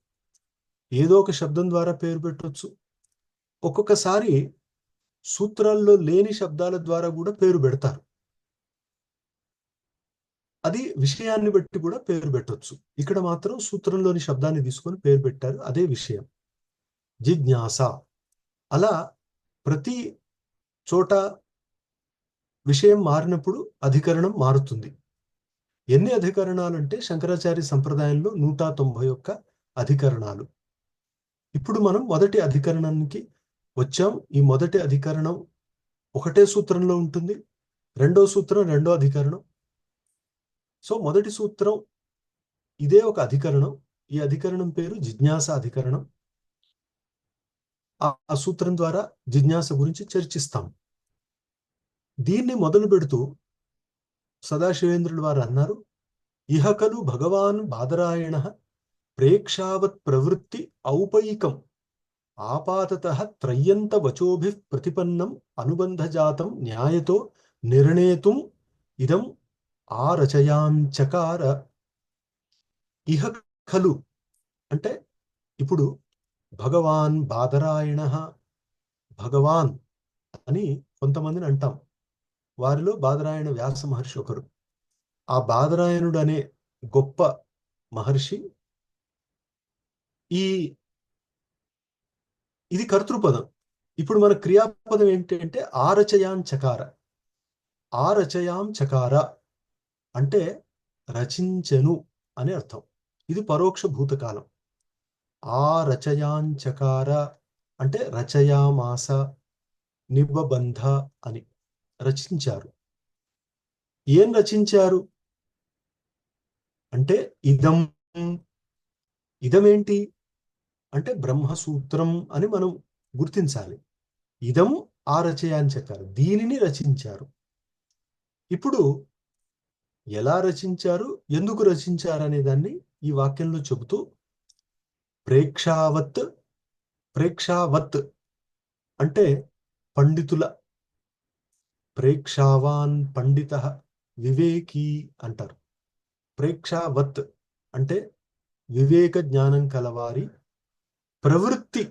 ఏదో ఒక శబ్దం ద్వారా పేరు పెట్టొచ్చు. ఒక్కొక్కసారి సూత్రాల్లో లేని శబ్దాల ద్వారా కూడా పేరు పెడతారు. అది విషయాన్ని బట్టి కూడా పేరు పెట్టొచ్చు. ఇక్కడ మాత్రం సూత్రంలోని శబ్దాన్ని తీసుకొని పేరు పెట్టారు. అదే విషయం జిజ్ఞాస. అలా ప్రతి చోట విషయం మారినప్పుడు అధికరణం మారుతుంది. ఎన్ని అధికరణాలంటే శంకరాచార్య సంప్రదాయంలో 191 అధికరణాలు. ఇప్పుడు మనం మొదటి అధికరణానికి వచ్చాం. ఈ మొదటి అధికరణం ఒకటే సూత్రంలో ఉంటుంది. రెండో సూత్రం రెండో అధికరణం. సో మొదటి సూత్రం ఇదే ఒక అధికరణం. ఈ అధికరణం పేరు జిజ్ఞాస అధికరణం. ఆ సూత్రం ద్వారా జిజ్ఞాస గురించి చర్చిస్తాం. దీన్ని మొదలు పెడుతూ సదాశివేంద్రులు వారు అన్నారు, ఇహకలు భగవాన్ బాదరాయణ ప్రేక్షావత్ ప్రవృత్తి ఔపయికం ఆపాతతః త్రయ్యంత వచోభిః ప్రతిపన్నం అనుబంధజాతం న్యాయతో నిర్ణేతుం ఇదం ఆరచయాంచకార. ఇహ ఖలు అంటే ఇప్పుడు భగవాన్ బాదరాయణ, భగవాన్ అని కొంతమందిని అంటాం. వారిలో బాదరాయణ వ్యాస మహర్షి ఒకరు. ఆ బాదరాయణుడు అనే గొప్ప మహర్షి ఇది కర్తృపదం. ఇప్పుడు మన క్రియాపదం ఏంటంటే ఆరచయాం చకార. ఆరచయాం చకార అంటే రచించెను అని అర్థం. ఇది పరోక్ష భూతకాలం. ఆరచయాంచకార అంటే రచయామాస, నిబబంధ అని రచించారు. ఏం రచించారు అంటే ఇదం. ఇదమేంటి అంటే బ్రహ్మసూత్రం అని మనం గుర్తించాలి. ఇదం ఆరచయ అని చెప్పారు, దీనిని రచించారు. ఇప్పుడు ఎలా రచించారు, ఎందుకు రచించారు అనే దాన్ని ఈ వాక్యంలో చెబుతూ ప్రేక్షావత్, ప్రేక్షావత్ అంటే పండితుల, ప్రేక్షావాన్ పండిత వివేకీ అంటారు. ప్రేక్షావత్ అంటే వివేక జ్ఞానం కలవారి ప్రవృత్తి,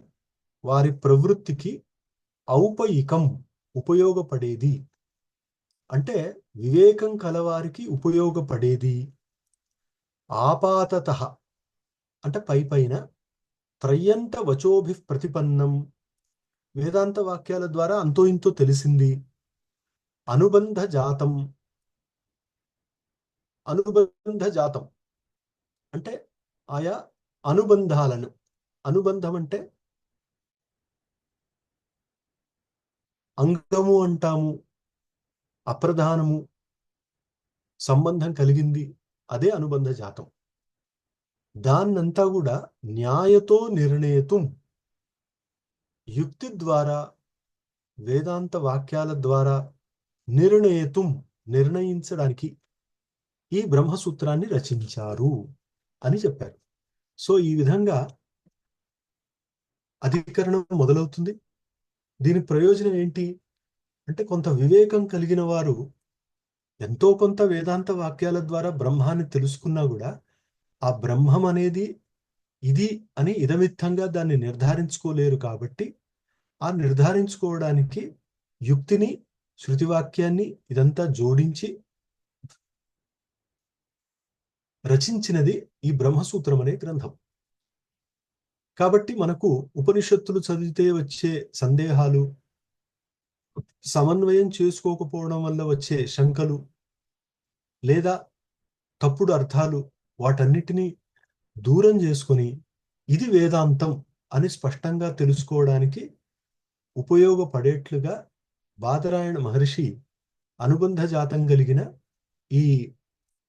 వారి ప్రవృత్తికి ఔపయికం ఉపయోగపడేది, అంటే వివేకం కలవారికి ఉపయోగపడేది. ఆపాతత అంటే పై పైన, త్రయంత వచోభి ప్రతిపన్నం వేదాంత వాక్యాల ద్వారా అంతో ఇంతో తెలిసింది. అనుబంధ జాతం, అనుబంధ జాతం అంటే ఆయా అనుబంధాలను, అనుబంధం అంటే అంగము అంటాము, అప్రధానము, సంబంధం కలిగింది, అదే అనుబంధ జాతం. దాన్నంతా కూడా న్యాయతో నిర్ణేతుం, యుక్తి ద్వారా, వేదాంత వాక్యాల ద్వారా నిర్ణేతుం నిర్ణయించడానికి ఈ బ్రహ్మసూత్రాన్ని రచించారు అని చెప్పారు. సో ఈ విధంగా అధికరణం మొదలవుతుంది. దీని ప్రయోజనం ఏంటి అంటే, కొంత వివేకం కలిగిన వారు ఎంతో కొంత వేదాంత వాక్యాల ద్వారా బ్రహ్మాన్ని తెలుసుకున్నా కూడా ఆ బ్రహ్మం అనేది ఇది అని ఇదమిత్తంగా దాన్ని నిర్ధారించుకోలేరు. కాబట్టి ఆ నిర్ధారించుకోవడానికి యుక్తిని, శృతివాక్యాన్ని ఇదంతా జోడించి రచించినది ఈ బ్రహ్మసూత్రం అనే గ్రంథం. కాబట్టి మనకు ఉపనిషత్తులు చదివితే వచ్చే సందేహాలు, సమన్వయం చేసుకోకపోవడం వల్ల వచ్చే శంకలు లేదా తప్పుడు అర్థాలు, వాటన్నిటినీ దూరం చేసుకొని ఇది వేదాంతం అని స్పష్టంగా తెలుసుకోవడానికి ఉపయోగపడేట్లుగా బాదరాయణ మహర్షి అనుబంధ జాతం కలిగిన ఈ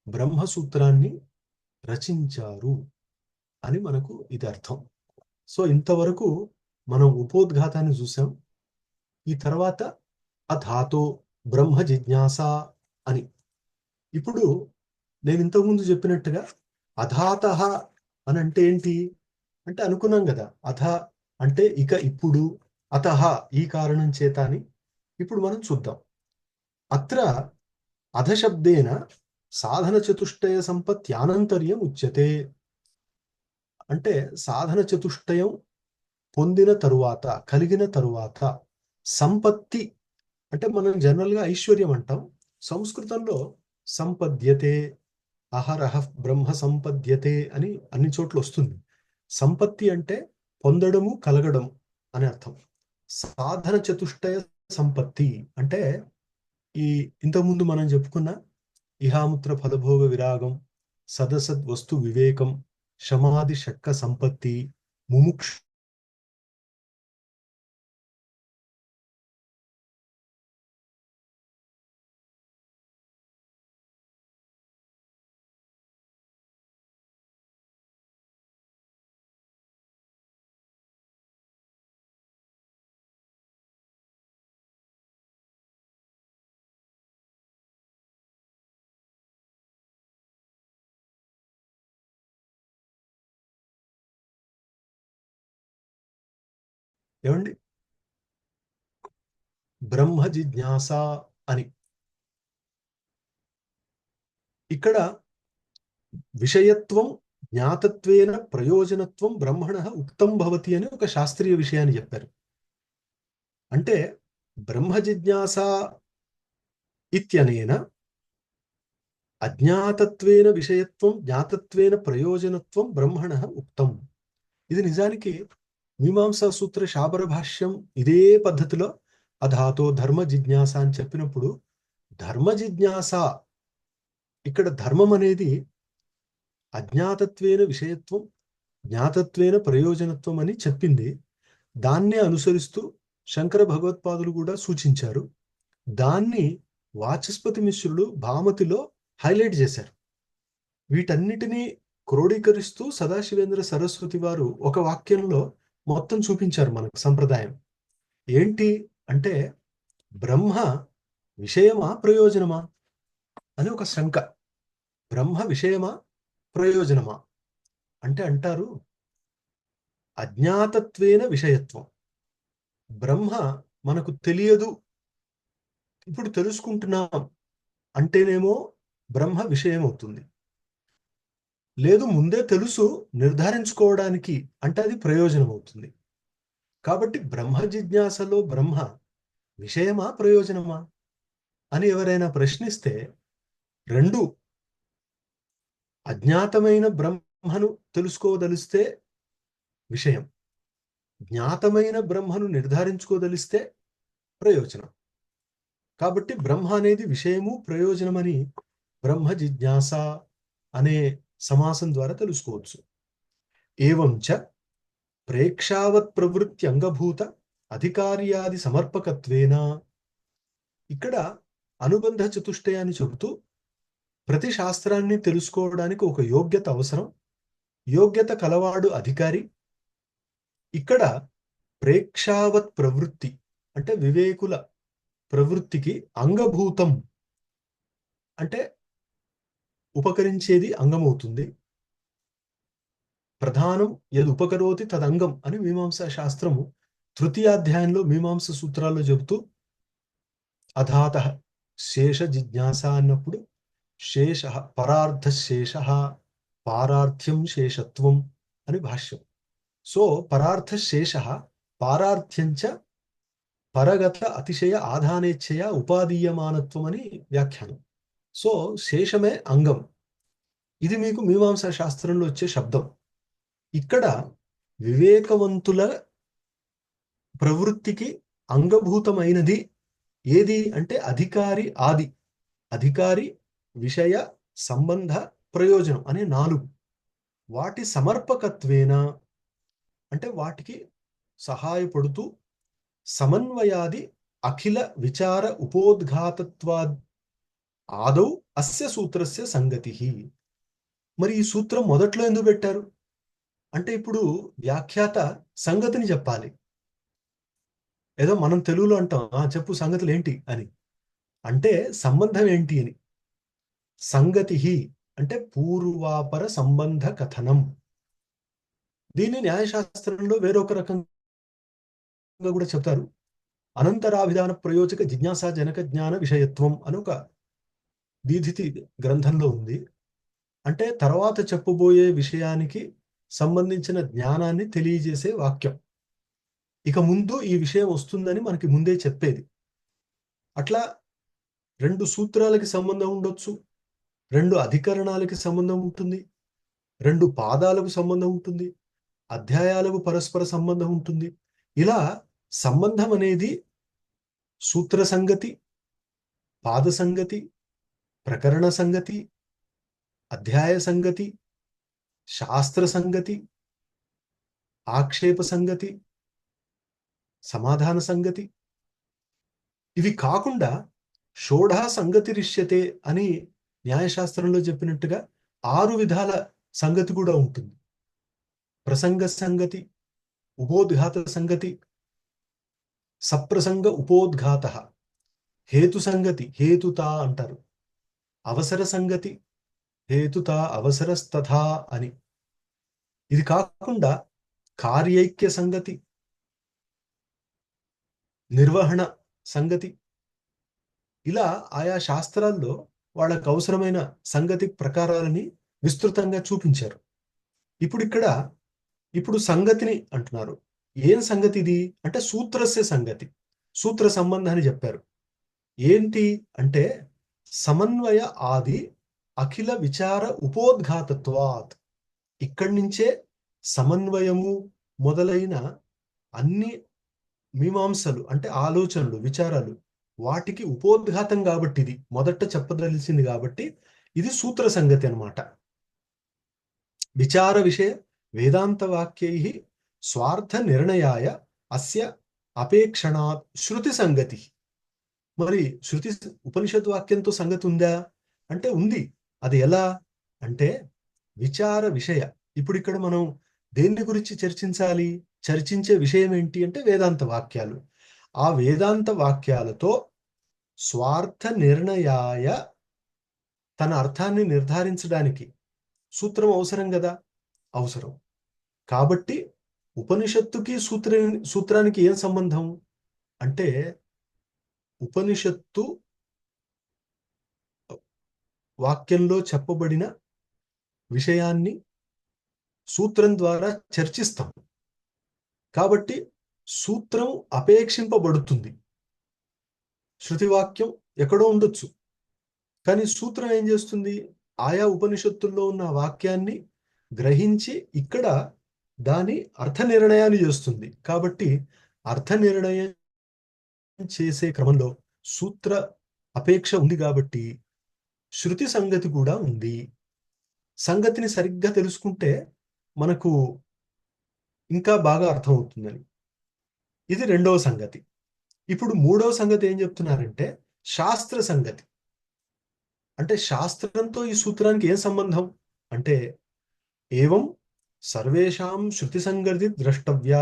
బ్రహ్మసూత్రాన్ని రచించారు అని మనకు ఇది అర్థం. సో ఇంతవరకు మనం ఉపోద్ఘాతాన్ని చూసాం. ఈ తర్వాత అథాతో బ్రహ్మ జిజ్ఞాస అని. ఇప్పుడు నేను ఇంతకుముందు చెప్పినట్టుగా అథాత అని అంటే ఏంటి అంటే, అనుకున్నాం కదా, అథ అంటే ఇక, ఇప్పుడు, అతః ఈ కారణం చేత అని. ఇప్పుడు మనం చూద్దాం. అత్ర అధశబ్దేన సాధన చతుష్టయ సంపత్యానంతర్యం ఉచ్యతే. అంటే సాధన చతుష్టయం పొందిన తరువాత, కలిగిన తరువాత, సంపత్తి అంటే మనం జనరల్గా ఐశ్వర్యం అంటాం, సంస్కృతంలో సంపద్యతే, అహరహ బ్రహ్మ సంపద్యతే అని అన్ని చోట్ల వస్తుంది. సంపత్తి అంటే పొందడము, కలగడం అని అర్థం. సాధన చతుష్టయ సంపత్తి అంటే ఈ ఇంతకుముందు మనం చెప్పుకున్న ఇహాముత్ర ఫలభోగ విరాగం, సదసద్ వస్తు వివేకం, శమాది షట్క సంపత్తి, ముముక్ష ఏమండి, బ్రహ్మ జిజ్ఞాస అని ఇక్కడ విషయత్వం జ్ఞాతత్వేన ప్రయోజనత్వం బ్రహ్మణ ఉక్తం భవతి అని ఒక శాస్త్రీయ విషయాన్ని చెప్పారు. అంటే బ్రహ్మ జిజ్ఞాస ఇత్యనేన అజ్ఞాతత్వేన విషయత్వం, జ్ఞాతత్వేన ప్రయోజనత్వం బ్రహ్మణ ఉక్తం. ఇది నిజానికి మీమాంసా సూత్ర శాబర భాష్యం ఇదే పద్ధతిలో అధాతో ధర్మ జిజ్ఞాస అని చెప్పినప్పుడు, ధర్మ జిజ్ఞాస ఇక్కడ ధర్మం అనేది అజ్ఞాతత్వేన విషయత్వం, జ్ఞాతత్వేన ప్రయోజనత్వం అని చెప్పింది. దాన్నే అనుసరిస్తూ శంకర భగవత్పాదులు కూడా సూచించారు. దాన్ని వాచస్పతి మిశ్రులు భామతిలో హైలైట్ చేశారు. వీటన్నిటినీ క్రోడీకరిస్తూ సదాశివేంద్ర సరస్వతి వారు ఒక వాక్యంలో మొత్తం చూపించారు మనకు సంప్రదాయం. ఏంటి అంటే బ్రహ్మ విషయమా ప్రయోజనమా అని ఒక శంక. బ్రహ్మ విషయమా ప్రయోజనమా అంటే అంటారు అజ్ఞాతత్వేన విషయత్వం. బ్రహ్మ మనకు తెలియదు, ఇప్పుడు తెలుసుకుంటున్నాం అంటేనేమో బ్రహ్మ విషయం అవుతుంది. లేదు ముందే తెలుసు నిర్ధారించుకోవడానికి అంటే అది ప్రయోజనం అవుతుంది. కాబట్టి బ్రహ్మ జిజ్ఞాసలో బ్రహ్మ విషయమా ప్రయోజనమా అని ఎవరైనా ప్రశ్నిస్తే రెండు. అజ్ఞాతమైన బ్రహ్మను తెలుసుకోదలిస్తే విషయం, జ్ఞాతమైన బ్రహ్మను నిర్ధారించుకోదలిస్తే ప్రయోజనం. కాబట్టి బ్రహ్మ అనేది విషయము ప్రయోజనమని బ్రహ్మ జిజ్ఞాస అనే సమాసం ద్వారా తెలుసుకోవచ్చు. ఏవంచ ప్రేక్షావత్ ప్రవృత్తి అంగభూత అధికార్యాది సమర్పకత్వేన, ఇక్కడ అనుబంధ చతుష్టయాన్ని చెబుతూ ప్రతి శాస్త్రాన్ని తెలుసుకోవడానికి ఒక యోగ్యత అవసరం, యోగ్యత కలవాడు అధికారి. ఇక్కడ ప్రేక్షావత్ ప్రవృత్తి అంటే వివేకుల ప్రవృత్తికి అంగభూతం అంటే ఉపకరించేది అంగమవుతుంది. ప్రధానం యద్ ఉపకరోతి తదంగం అని మీమాంసా శాస్త్రము తృతీయాధ్యాయంలో మీమాంస సూత్రాల్లో చెబుతూ అధాత శేష జిజ్ఞాస అన్నప్పుడు శేష పరార్థ శేష పారార్థ్యం శేషత్వం అని భాష్యం. సో పరార్థ శేష పారార్థ్యంచ పరగత అతిశయ ఆధానేచ్ఛయ ఉపాదీయమానత్వం అని వ్యాఖ్యానం. సో శేషమే అంగం. ఇది మీకు మీమాంసా శాస్త్రంలో వచ్చే శబ్దం. ఇక్కడ వివేకవంతుల ప్రవృత్తికి అంగభూతమైనది ఏది అంటే అధికారి ఆది, అధికారి విషయ సంబంధ ప్రయోజనం అనే 4. వాటి సమర్పకత్వేన అంటే వాటికి సహాయపడుతూ సమన్వయాది అఖిల విచార ఉపోద్ఘాతత్వాద్ ఆదౌ అస్య సూత్రస్య సంగతి. మరి ఈ సూత్రం మొదట్లో ఎందుకు పెట్టారు అంటే ఇప్పుడు వ్యాఖ్యాత సంగతిని చెప్పాలి. ఏదో మనం తెలుగులో అంటాం చెప్పు సంగతులు ఏంటి అని, అంటే సంబంధం ఏంటి అని. సంగతి అంటే పూర్వాపర సంబంధ కథనం. దీన్ని న్యాయశాస్త్రంలో వేరొక రకంగా కూడా చెప్తారు. అనంతరాభిధాన ప్రయోజక జిజ్ఞాసా జనక జ్ఞాన విషయత్వం అని ఒక దీధితి గ్రంథంలో ఉంది. అంటే తర్వాత చెప్పబోయే విషయానికి సంబంధించిన జ్ఞానాన్ని తెలియజేసే వాక్యం. ఇక ముందు ఈ విషయం వస్తుందని మనకి ముందే చెప్పేది. అట్లా 2 సూత్రాలకి సంబంధం ఉండొచ్చు, 2 అధికరణాలకి సంబంధం ఉంటుంది, 2 పాదాలకు సంబంధం ఉంటుంది, అధ్యాయాలకు పరస్పర సంబంధం ఉంటుంది. ఇలా సంబంధం అనేది సూత్ర సంగతి, పాద సంగతి, ప్రకరణ సంగతి, అధ్యాయ సంగతి, శాస్త్ర సంగతి, ఆక్షేప సంగతి, సమాధాన సంగతి, ఇవి కాకుండా షోఢ సంగతి రిష్యతే అని న్యాయశాస్త్రంలో చెప్పినట్టుగా 6 విధాల సంగతి కూడా ఉంటుంది. ప్రసంగ సంగతి, ఉపోద్ఘాత సంగతి, సప్రసంగ ఉపోద్ఘాత, హేతు సంగతి హేతుతా అంటారు, అవసర సంగతి హేతుతా అవసరస్తథా అని. ఇది కాకుండా కార్యైక్య సంగతి, నిర్వహణ సంగతి, ఇలా ఆయా శాస్త్రాల్లో వాళ్ళకు అవసరమైన సంగతి ప్రకారాలని విస్తృతంగా చూపించారు. ఇప్పుడు సంగతిని అంటున్నారు. ఏం సంగతి ఇది అంటే సూత్రస్య సంగతి, సూత్ర సంబంధాన్ని చెప్పారు. ఏంటి అంటే సమన్వయ ఆది అఖిల విచార ఉపోద్ఘాతత్వాత్. ఇక్కడి నుంచే సమన్వయము మొదలైన అన్ని మీమాంసలు అంటే ఆలోచనలు, విచారాలు వాటికి ఉపోద్ఘాతం కాబట్టి ఇది మొదట చెప్పదలిసింది కాబట్టి ఇది సూత్ర సంగతి అన్నమాట. విచార విషయ వేదాంత వాక్యై స్వార్థ నిర్ణయాయ అస్య అపేక్షణాత్ శృతి సంగతి. మరి శృతి ఉపనిషత్ వాక్యంతో సంగతి ఉందా అంటే ఉంది. అది ఎలా అంటే విచార విషయ. ఇప్పుడు ఇక్కడ మనం దేన్ని గురించి చర్చించాలి చర్చించే విషయం ఏంటి అంటే వేదాంత వాక్యాలు. ఆ వేదాంత వాక్యాలతో స్వార్థ నిర్ణయాయ తన అర్థాన్ని నిర్ధారించడానికి సూత్రం అవసరం కదా, అవసరం. కాబట్టి ఉపనిషత్తుకి సూత్రానికి ఏం సంబంధం అంటే, ఉపనిషత్తు వాక్యంలో చెప్పబడిన విషయాన్ని సూత్రం ద్వారా చర్చిస్తాం. కాబట్టి సూత్రం అపేక్షింపబడుతుంది. శృతివాక్యం ఎక్కడో ఉండొచ్చు, కానీ సూత్రం ఏం చేస్తుంది, ఆయా ఉపనిషత్తుల్లో ఉన్న వాక్యాన్ని గ్రహించి ఇక్కడ దాని అర్థ నిర్ణయాన్ని చేస్తుంది. కాబట్టి అర్థ నిర్ణయం చేసే క్రమంలో సూత్ర అపేక్ష ఉంది కాబట్టి శృతి సంగతి కూడా ఉంది. సంగతిని సరిగ్గా తెలుసుకుంటే మనకు ఇంకా బాగా అర్థమవుతుందని. ఇది రెండవ సంగతి. ఇప్పుడు మూడవ సంగతి ఏం చెప్తున్నారంటే శాస్త్ర సంగతి. అంటే శాస్త్రంతో ఈ సూత్రానికి ఏం సంబంధం అంటే, ఏవం సర్వేషాం శృతి సంగతి ద్రష్టవ్య.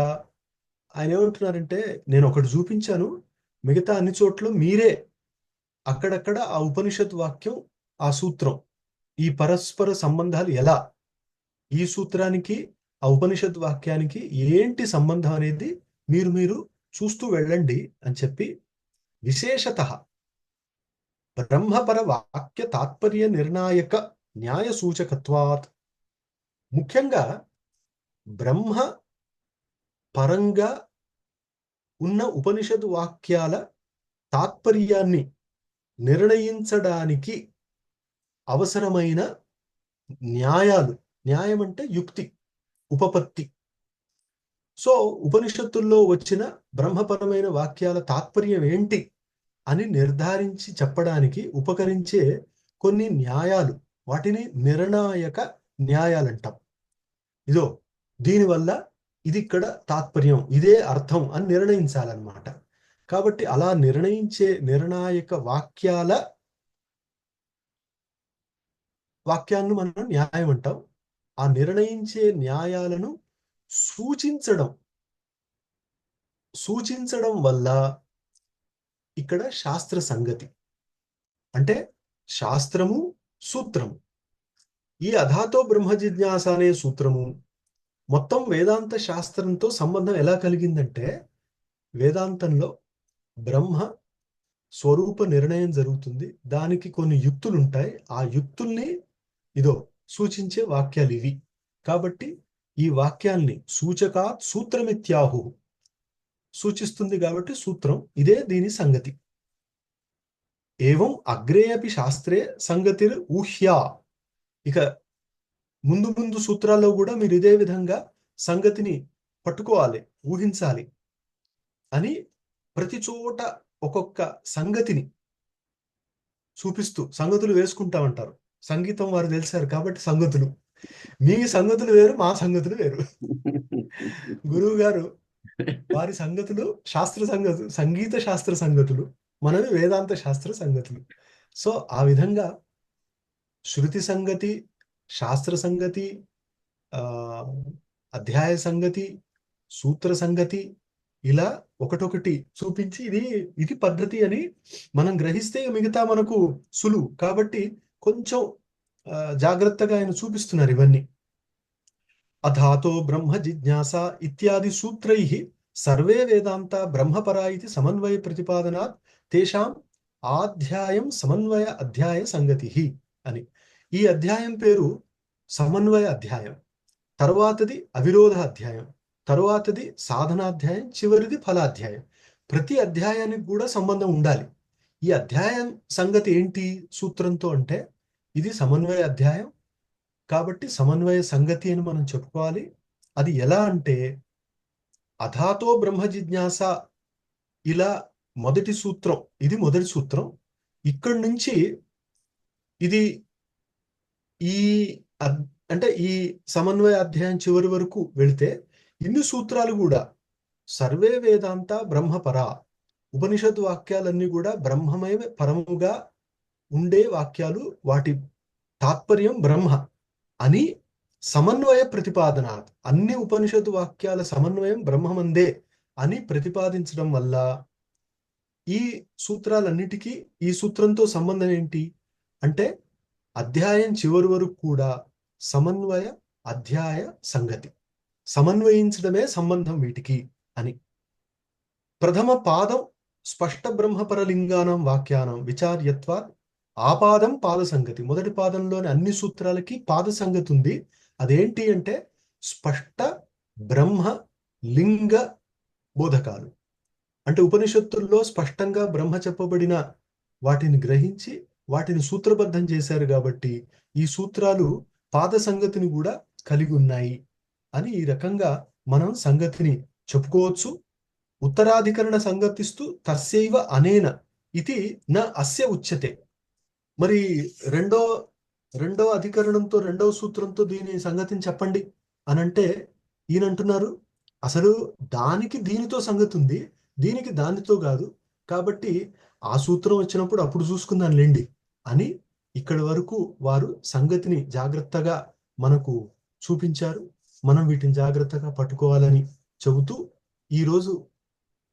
ఆయన ఏమంటున్నారంటే, నేను ఒకటి చూపించాను, మిగతా అన్ని చోట్ల మీరే అక్కడక్కడ ఆ ఉపనిషత్ వాక్యం, ఆ సూత్రం, ఈ పరస్పర సంబంధాలు ఎలా, ఈ సూత్రానికి ఆ ఉపనిషత్ వాక్యానికి ఏంటి సంబంధం అనేది మీరు చూస్తూ వెళ్ళండి అని చెప్పి, విశేషత బ్రహ్మపర వాక్య తాత్పర్య నిర్ణాయక న్యాయ సూచకత్వాత్, ముఖ్యంగా బ్రహ్మ పరంగా ఉన్న ఉపనిషత్ వాక్యాల తాత్పర్యాన్ని నిర్ణయించడానికి అవసరమైన న్యాయాలు. న్యాయం అంటే యుక్తి, ఉపపత్తి. సో ఉపనిషత్తుల్లో వచ్చిన బ్రహ్మపరమైన వాక్యాల తాత్పర్యం ఏంటి అని నిర్ధారించి చెప్పడానికి ఉపకరించే కొన్ని న్యాయాలు, వాటిని నిర్ణాయక న్యాయాలంటాం. ఇదో దీనివల్ల ఇది ఇక్కడ తాత్పర్యం, ఇదే అర్థం అని నిర్ణయించాలన్నమాట. కాబట్టి అలా నిర్ణయించే నిర్ణాయక వాక్యాలను మనం న్యాయం అంటాం. ఆ నిర్ణయించే న్యాయాలను సూచించడం వల్ల ఇక్కడ శాస్త్ర సంగతి అంటే శాస్త్రము, సూత్రము. ఈ అధాతో బ్రహ్మ జిజ్ఞాస అనే సూత్రము మొత్తం వేదాంత శాస్త్రంతో సంబంధం ఎలా కలిగిందంటే, వేదాంతంలో బ్రహ్మ స్వరూప నిర్ణయం జరుగుతుంది, దానికి కొన్ని యుక్తులు ఉంటాయి, ఆ యుక్తుల్ని సూచించే వాక్యాలు ఇవి. కాబట్టి ఈ వాక్యాల్ని సూచకాత్ సూత్రమిత్యాహు, సూచిస్తుంది కాబట్టి సూత్రం, ఇదే దీని సంగతి. ఏవం అగ్రే అపి శాస్త్రే సంగతిర్ ఊహ్యా, ఇక ముందు సూత్రాల్లో కూడా మీరు ఇదే విధంగా సంగతిని పట్టుకోవాలి, ఊహించాలి అని ప్రతి చోట ఒక్కొక్క సంగతిని చూపిస్తూ సంగతులు వేసుకుంటా ఉంటారు. సంగీతం వారు తెలిసారు కాబట్టి సంగతులు, మీ సంగతులు వేరు, మా సంగతులు వేరు. గురువు గారు వారి సంగతులు సంగీత శాస్త్ర సంగతులు, మనవి వేదాంత శాస్త్ర సంగతులు. సో ఆ విధంగా శృతి సంగతి, శాస్త్ర సంగతి, అధ్యాయ సంగతి, సూత్ర సంగతి, ఇలా ఒకటొకటి చూపించి ఇది పద్ధతి అని మనం గ్రహిస్తే మిగతా మనకు సులువు. కాబట్టి కొంచెం జాగ్రత్తగా ఆయన చూపిస్తున్నారు ఇవన్నీ. అధాతో బ్రహ్మ జిజ్ఞాస ఇత్యాది సూత్రైః సర్వే వేదాంత బ్రహ్మపరా ఇది సమన్వయ ప్రతిపాదనాత్ తేషాం ఆధ్యాయం సమన్వయ అధ్యాయ సంగతి అని. ఈ అధ్యాయం పేరు సమన్వయ అధ్యాయం, తరువాతది అవిరోధ అధ్యాయం, తరువాతది సాధనాధ్యాయం, చివరిది ఫలాధ్యాయం. ప్రతి అధ్యాయానికి కూడా సంబంధం ఉండాలి. ఈ అధ్యాయం సంగతి ఏంటి సూత్రంతో అంటే, ఇది సమన్వయ అధ్యాయం కాబట్టి సమన్వయ సంగతి అని మనం చెప్పుకోవాలి. అది ఎలా అంటే, అథాతో బ్రహ్మ జిజ్ఞాస, ఇలా మొదటి సూత్రం, ఇది మొదటి సూత్రం. ఇక్కడి నుంచి ఇది ఈ సమన్వయ అధ్యాయం చివరి వరకు వెళితే ఇన్ని సూత్రాలు కూడా సర్వే వేదాంత బ్రహ్మపర, ఉపనిషత్ వాక్యాలన్నీ కూడా బ్రహ్మమయ పరముగా ఉండే వాక్యాలు, వాటి తాత్పర్యం బ్రహ్మ అని సమన్వయ ప్రతిపాదనాత్, అన్ని ఉపనిషత్తు వాక్యాల సమన్వయం బ్రహ్మమందే అని ప్రతిపాదించడం వల్ల ఈ సూత్రాలన్నిటికీ ఈ సూత్రంతో సంబంధం ఏంటి అంటే, అధ్యాయం చివరి వరకు కూడా సమన్వయ అధ్యాయ సంగతి, సమన్వయించడమే సంబంధం వీటికి అని. ప్రథమ పాదం స్పష్ట బ్రహ్మపరలింగానం వాక్యానం విచార్యత్వా ఆపాదం పాద సంగతి. మొదటి పాదంలోని అన్ని సూత్రాలకి పాద సంగతి ఉంది. అదేంటి అంటే స్పష్ట బ్రహ్మ లింగ బోధకాలు. అంటే ఉపనిషత్తుల్లో స్పష్టంగా బ్రహ్మ చెప్పబడిన వాటిని గ్రహించి వాటిని సూత్రబద్ధం చేశారు కాబట్టి ఈ సూత్రాలు పాద సంగతిని కూడా కలిగి ఉన్నాయి అని ఈ రకంగా మనం సంగతిని చెప్పుకోవచ్చు. ఉత్తరాధికరణ సంగతిస్తూ తస్యైవ అనేన ఇది న అస్య ఉచ్యతే. మరి రెండో అధికరణంతో రెండవ సూత్రంతో దీని సంగతిని చెప్పండి అని అంటే ఈయన అంటున్నారు, అసలు దానికి దీనితో సంగతి ఉంది, దీనికి దానితో కాదు, కాబట్టి ఆ సూత్రం వచ్చినప్పుడు అప్పుడు చూసుకుందాం లేండి అని ఇక్కడి వరకు వారు సంగతిని జాగ్రత్తగా మనకు చూపించారు. మనం వీటిని జాగ్రత్తగా పట్టుకోవాలని చెబుతూ ఈరోజు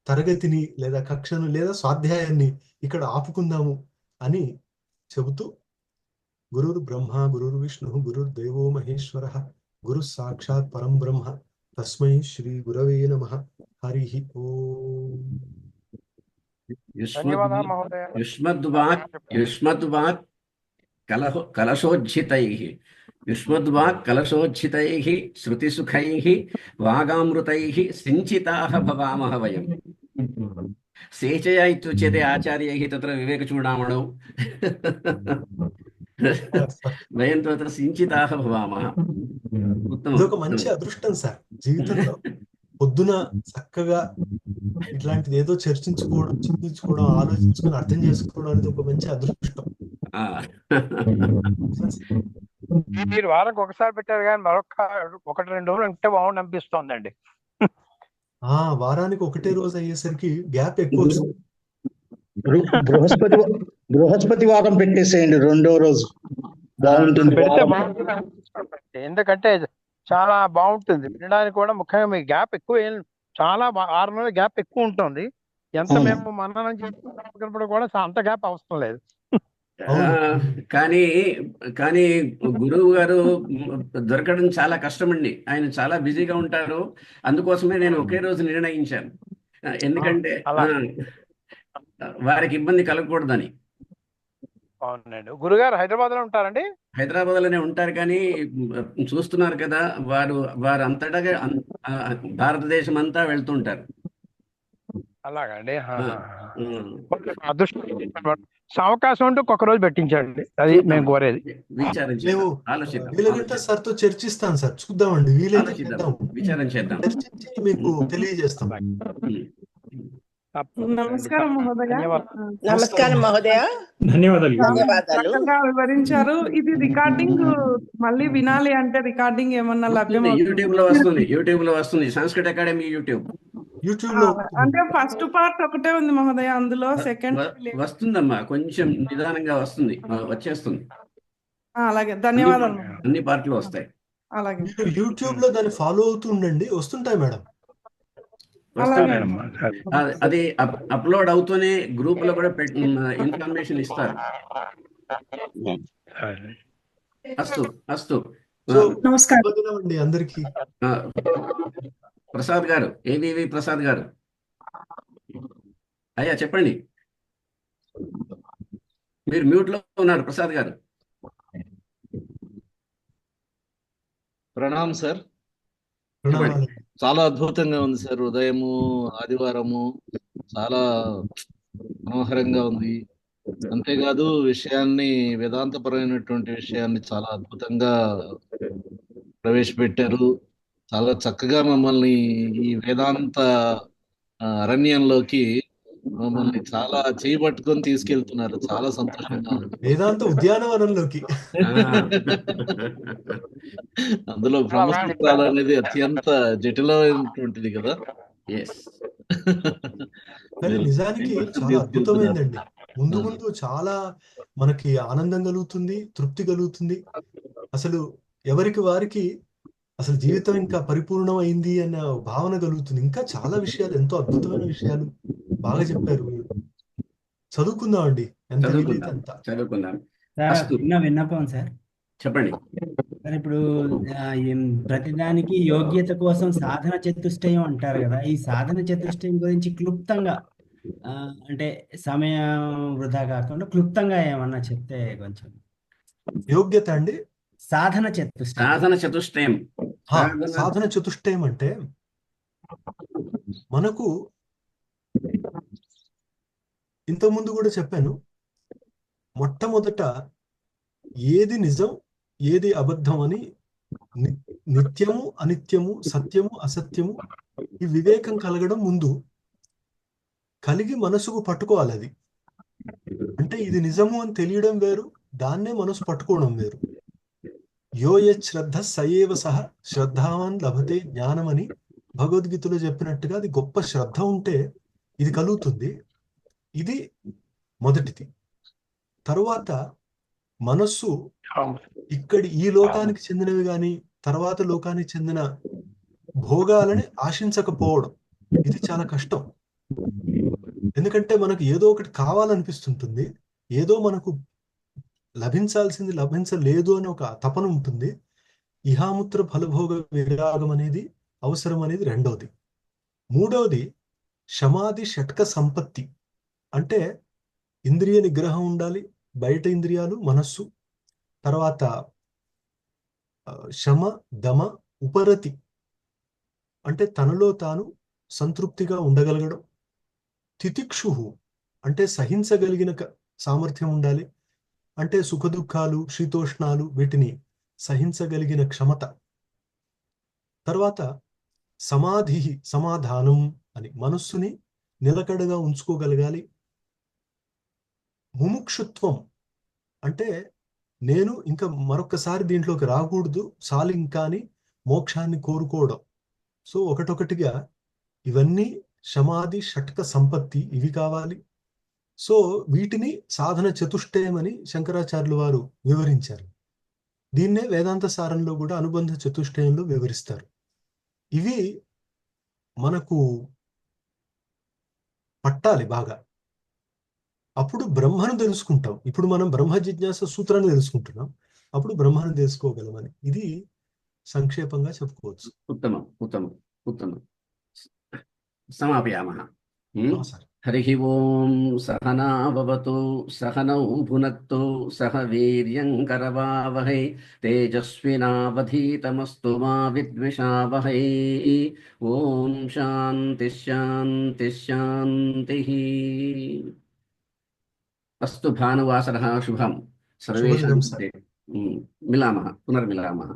తరగతిని లేదా కక్షను లేదా స్వాధ్యాయాన్ని ఇక్కడ ఆపుకుందాము అని చెబుతూ, గురుర్ బ్రహ్మ గురుర్ విష్ణు గురుర్ దేవో మహేశ్వర గురు సాక్షాత్ పరం బ్రహ్మ తస్మై శ్రీ గురవే నమః. హరి ఓం. ధన్యవాదాలు మహోదయ. యుష్మద్వాక్ కలశోజ్జితైః శృతిసుఖైః వాగామృతైః సించితాః భవామః వయం. సేచయ ఇత్యుచ్యతే ఆచార్యైః తత్ర వివేకచూడామణౌ. వయం తత్ర సించితాః భవామః. ఇదొక మంచి అదృష్టం సార్ జీవితంలో. పొద్దున చక్కగా ఇట్లాంటిది ఏదో చింతించుకోవడం, ఆలోచించుకొని అర్థం చేసుకోవడం అనేది ఒక మంచి అదృష్టం. మీరు వారానికి ఒకసారి పెట్టారు కానీ ఒకటి రెండు రోజులు అంటే బాగుండి అనిపిస్తోందండి. వారానికి ఒకటే రోజు అయ్యేసరికి గ్యాప్ ఎక్కువ వస్తుంది. బృహస్పతివారం పెట్టేసేయండి రెండో రోజు, బాగుంటుంది. పెడితే బాగుంటుంది. ఎందుకంటే చాలా బాగుంటుంది వినడానికి కూడా. ముఖ్యంగా మీ గ్యాప్ ఎక్కువ చాలా 6 నెలల గ్యాప్ ఎక్కువ ఉంటుంది. ఎంత మేము మననం చేసుకున్నప్పుడు కూడా అంత గ్యాప్ అవసరం లేదు. కానీ గురువు గారు దొరకడం చాలా కష్టమండి. ఆయన చాలా బిజీగా ఉంటారు. అందుకోసమే నేను ఒకే రోజు నిర్ణయించాను. ఎందుకంటే వారికి ఇబ్బంది కలగకూడదని. అవునండి. గురుగారు హైదరాబాద్ లో ఉంటారండి? హైదరాబాద్ లోనే ఉంటారు, కానీ చూస్తున్నారు కదా వారు అంతటా భారతదేశం అంతా వెళ్తుంటారు. అలాగండి. అదృష్టం. అవకాశం ఉంటే ఒక్క రోజు పెట్టించండి, అది మేము కోరేది. వీలైతే సార్తో చర్చిస్తాను సార్, చూద్దామండి. విచారం చేద్దాం, చర్చించి మీకు తెలియజేస్తాం. నమస్కారం మహోదయ. నమస్కారం మహోదయ, ధన్యవాదాలు. వివరించారు. ఇది రికార్డింగ్ మళ్ళీ వినాలి అంటే రికార్డింగ్ ఏమన్నా లభ్యం? యూట్యూబ్ లో వస్తుంది. సంస్కృత అకాడమీ యూట్యూబ్ లో అంటే ఫస్ట్ పార్ట్ ఒకటే ఉంది మహోదయ, అందులో సెకండ్ వస్తుందమ్మా. కొంచెం నిదానంగా వస్తుంది, వచ్చేస్తుంది. అలాగే, ధన్యవాదాలు. అన్ని పార్ట్లు వస్తాయి. అలాగే యూట్యూబ్ లో దాన్ని ఫాలో అవుతూ ఉండండి, వస్తుంటాయి మేడం. అది అప్లోడ్ అవుతూనే గ్రూప్ లో కూడా ఇన్ఫర్మేషన్ ఇస్తారు. అస్తు నమస్కారం అండి అందరికి. ప్రసాద్ గారు, ఏవివి ప్రసాద్ గారు, అయ్యా చెప్పండి. మీరు మ్యూట్ లో ఉన్నారు ప్రసాద్ గారు. ప్రణామ్ సార్. చాలా అద్భుతంగా ఉంది సార్. ఉదయము ఆదివారము చాలా మనోహరంగా ఉంది. అంతేకాదు విషయాన్ని, వేదాంతపరమైనటువంటి విషయాన్ని చాలా అద్భుతంగా ప్రవేశపెట్టారు. చాలా చక్కగా మమ్మల్ని ఈ వేదాంత అరణ్యంలోకి మమ్మల్ని చాలా చేయబట్టుకొని తీసుకెళ్తున్నారు. చాలా సంతోషంగా ఉంది. వేదాంత ఉద్యానవనంలోకి. అందులో బ్రహ్మసూత్రాలు అనేది అత్యంత జటిలమైనటువంటిది కదా. నిజానికి చాలా అద్భుతమైందండి. ముందు ముందు చాలా మనకి ఆనందం కలుగుతుంది, తృప్తి కలుగుతుంది. అసలు ఎవరికి వారికి అసలు జీవితం ఇంకా పరిపూర్ణం అయింది అన్న భావన కలుగుతుంది. ఇంకా చాలా విషయాలు, ఎంతో అద్భుతమైన విషయాలు బాగా చెప్పారు మీరు. చదువుకుందాం అండి, ఎంత వీలైతే చదువుకుందాం అంత. చదువుకుందాం. సార్ అస్తు చిన్న విన్నపం సార్. చెప్పండి. సార్ ఇప్పుడు ప్రతిదానికి యోగ్యత కోసం సాధన చతుష్టయం అంటారు కదా, ఈ సాధన చతుష్టయం గురించి క్లుప్తంగా అంటే సమయం వృధా కాకుండా క్లుప్తంగా ఏమన్నా చెప్తే కొంచెం. యోగ్యత అండి, సాధన చతుష్టయం. సాధన చతుష్టయం. సాధన చతుష్టయం అంటే మనకు ఇంతకుముందు కూడా చెప్పాను, మొట్టమొదట ఏది నిజం ఏది అబద్ధం అని నిత్యము అనిత్యము, సత్యము అసత్యము, ఈ వివేకం కలగడం ముందు కలిగి మనసుకు పట్టుకోవాలి. అది అంటే ఇది నిజము అని తెలియడం వేరు, దాన్నే మనసు పట్టుకోవడం వేరు. యోయత్ శ్రద్ధ సయేవ సహ శ్రద్ధావాన్ లభతే జ్ఞానం అని భగవద్గీతలో చెప్పినట్టుగా అది గొప్ప శ్రద్ధ ఉంటే ఇది కలుగుతుంది. ఇది మొదటిది. తరువాత మనస్సు ఇక్కడి ఈ లోకానికి చెందినవి కానీ తర్వాత లోకానికి చెందిన భోగాలని ఆశించకపోవడం, ఇది చాలా కష్టం. ఎందుకంటే మనకు ఏదో ఒకటి కావాలనిపిస్తుంటుంది, ఏదో మనకు లభించాల్సింది లభించలేదు అని ఒక తపన ఉంటుంది. ఇహాముత్ర ఫలభోగ విరాగం అనేది అవసరం అనేది రెండవది. మూడవది శమాధి షట్క సంపత్తి, అంటే ఇంద్రియ నిగ్రహం ఉండాలి, బయట ఇంద్రియాలు, మనస్సు. తర్వాత శమ దమ ఉపరతి, అంటే తనలో తాను సంతృప్తిగా ఉండగలగడం. తితిక్షు అంటే సహించగలిగిన సామర్థ్యం ఉండాలి, అంటే సుఖదుఖాలు శీతోష్ణాలు వీటిని సహించగలిగిన క్షమత. తర్వాత సమాధి సమాధానం అని మనస్సుని నిలకడగా ఉంచుకోగలగాలి. ముముక్షుత్వం అంటే నేను ఇంకా మరొకసారి దీంట్లోకి రాకూడదు, చాలు ఇంకా అని మోక్షాన్ని కోరుకోవడం. సో ఒకటొకటిగా ఇవన్నీ శమాధి షట్క సంపత్తి, ఇవి కావాలి. సో వీటిని సాధన చతుష్టయం అని శంకరాచార్యులు వారు వివరించారు. దీన్నే వేదాంత సారంలో కూడా అనుబంధ చతుష్టయంలో వివరిస్తారు. ఇవి మనకు పట్టాలి బాగా, అప్పుడు బ్రహ్మను తెలుసుకుంటాం. ఇప్పుడు మనం బ్రహ్మ జిజ్ఞాస సూత్రాన్ని తెలుసుకుంటున్నాం, అప్పుడు బ్రహ్మను తెలుసుకోగలమని ఇది సంక్షేపంగా చెప్పుకోవచ్చు. ఉత్తమం ఉత్తమం ఉత్తమం. సమాపయామః. సార్. హరి ఓం. సహనా భవతు, సహనౌ భునక్తు, సహ వీర్యం కరవావహై, తేజస్వినావధీతమస్తు మా విద్విషావహై. ఓం శాంతి శాంతి శాంతి. అస్తు భానువాసరः శుభం సర్వేషాం. శుభదినం సార్. మిలామः, పునర్మిలామः.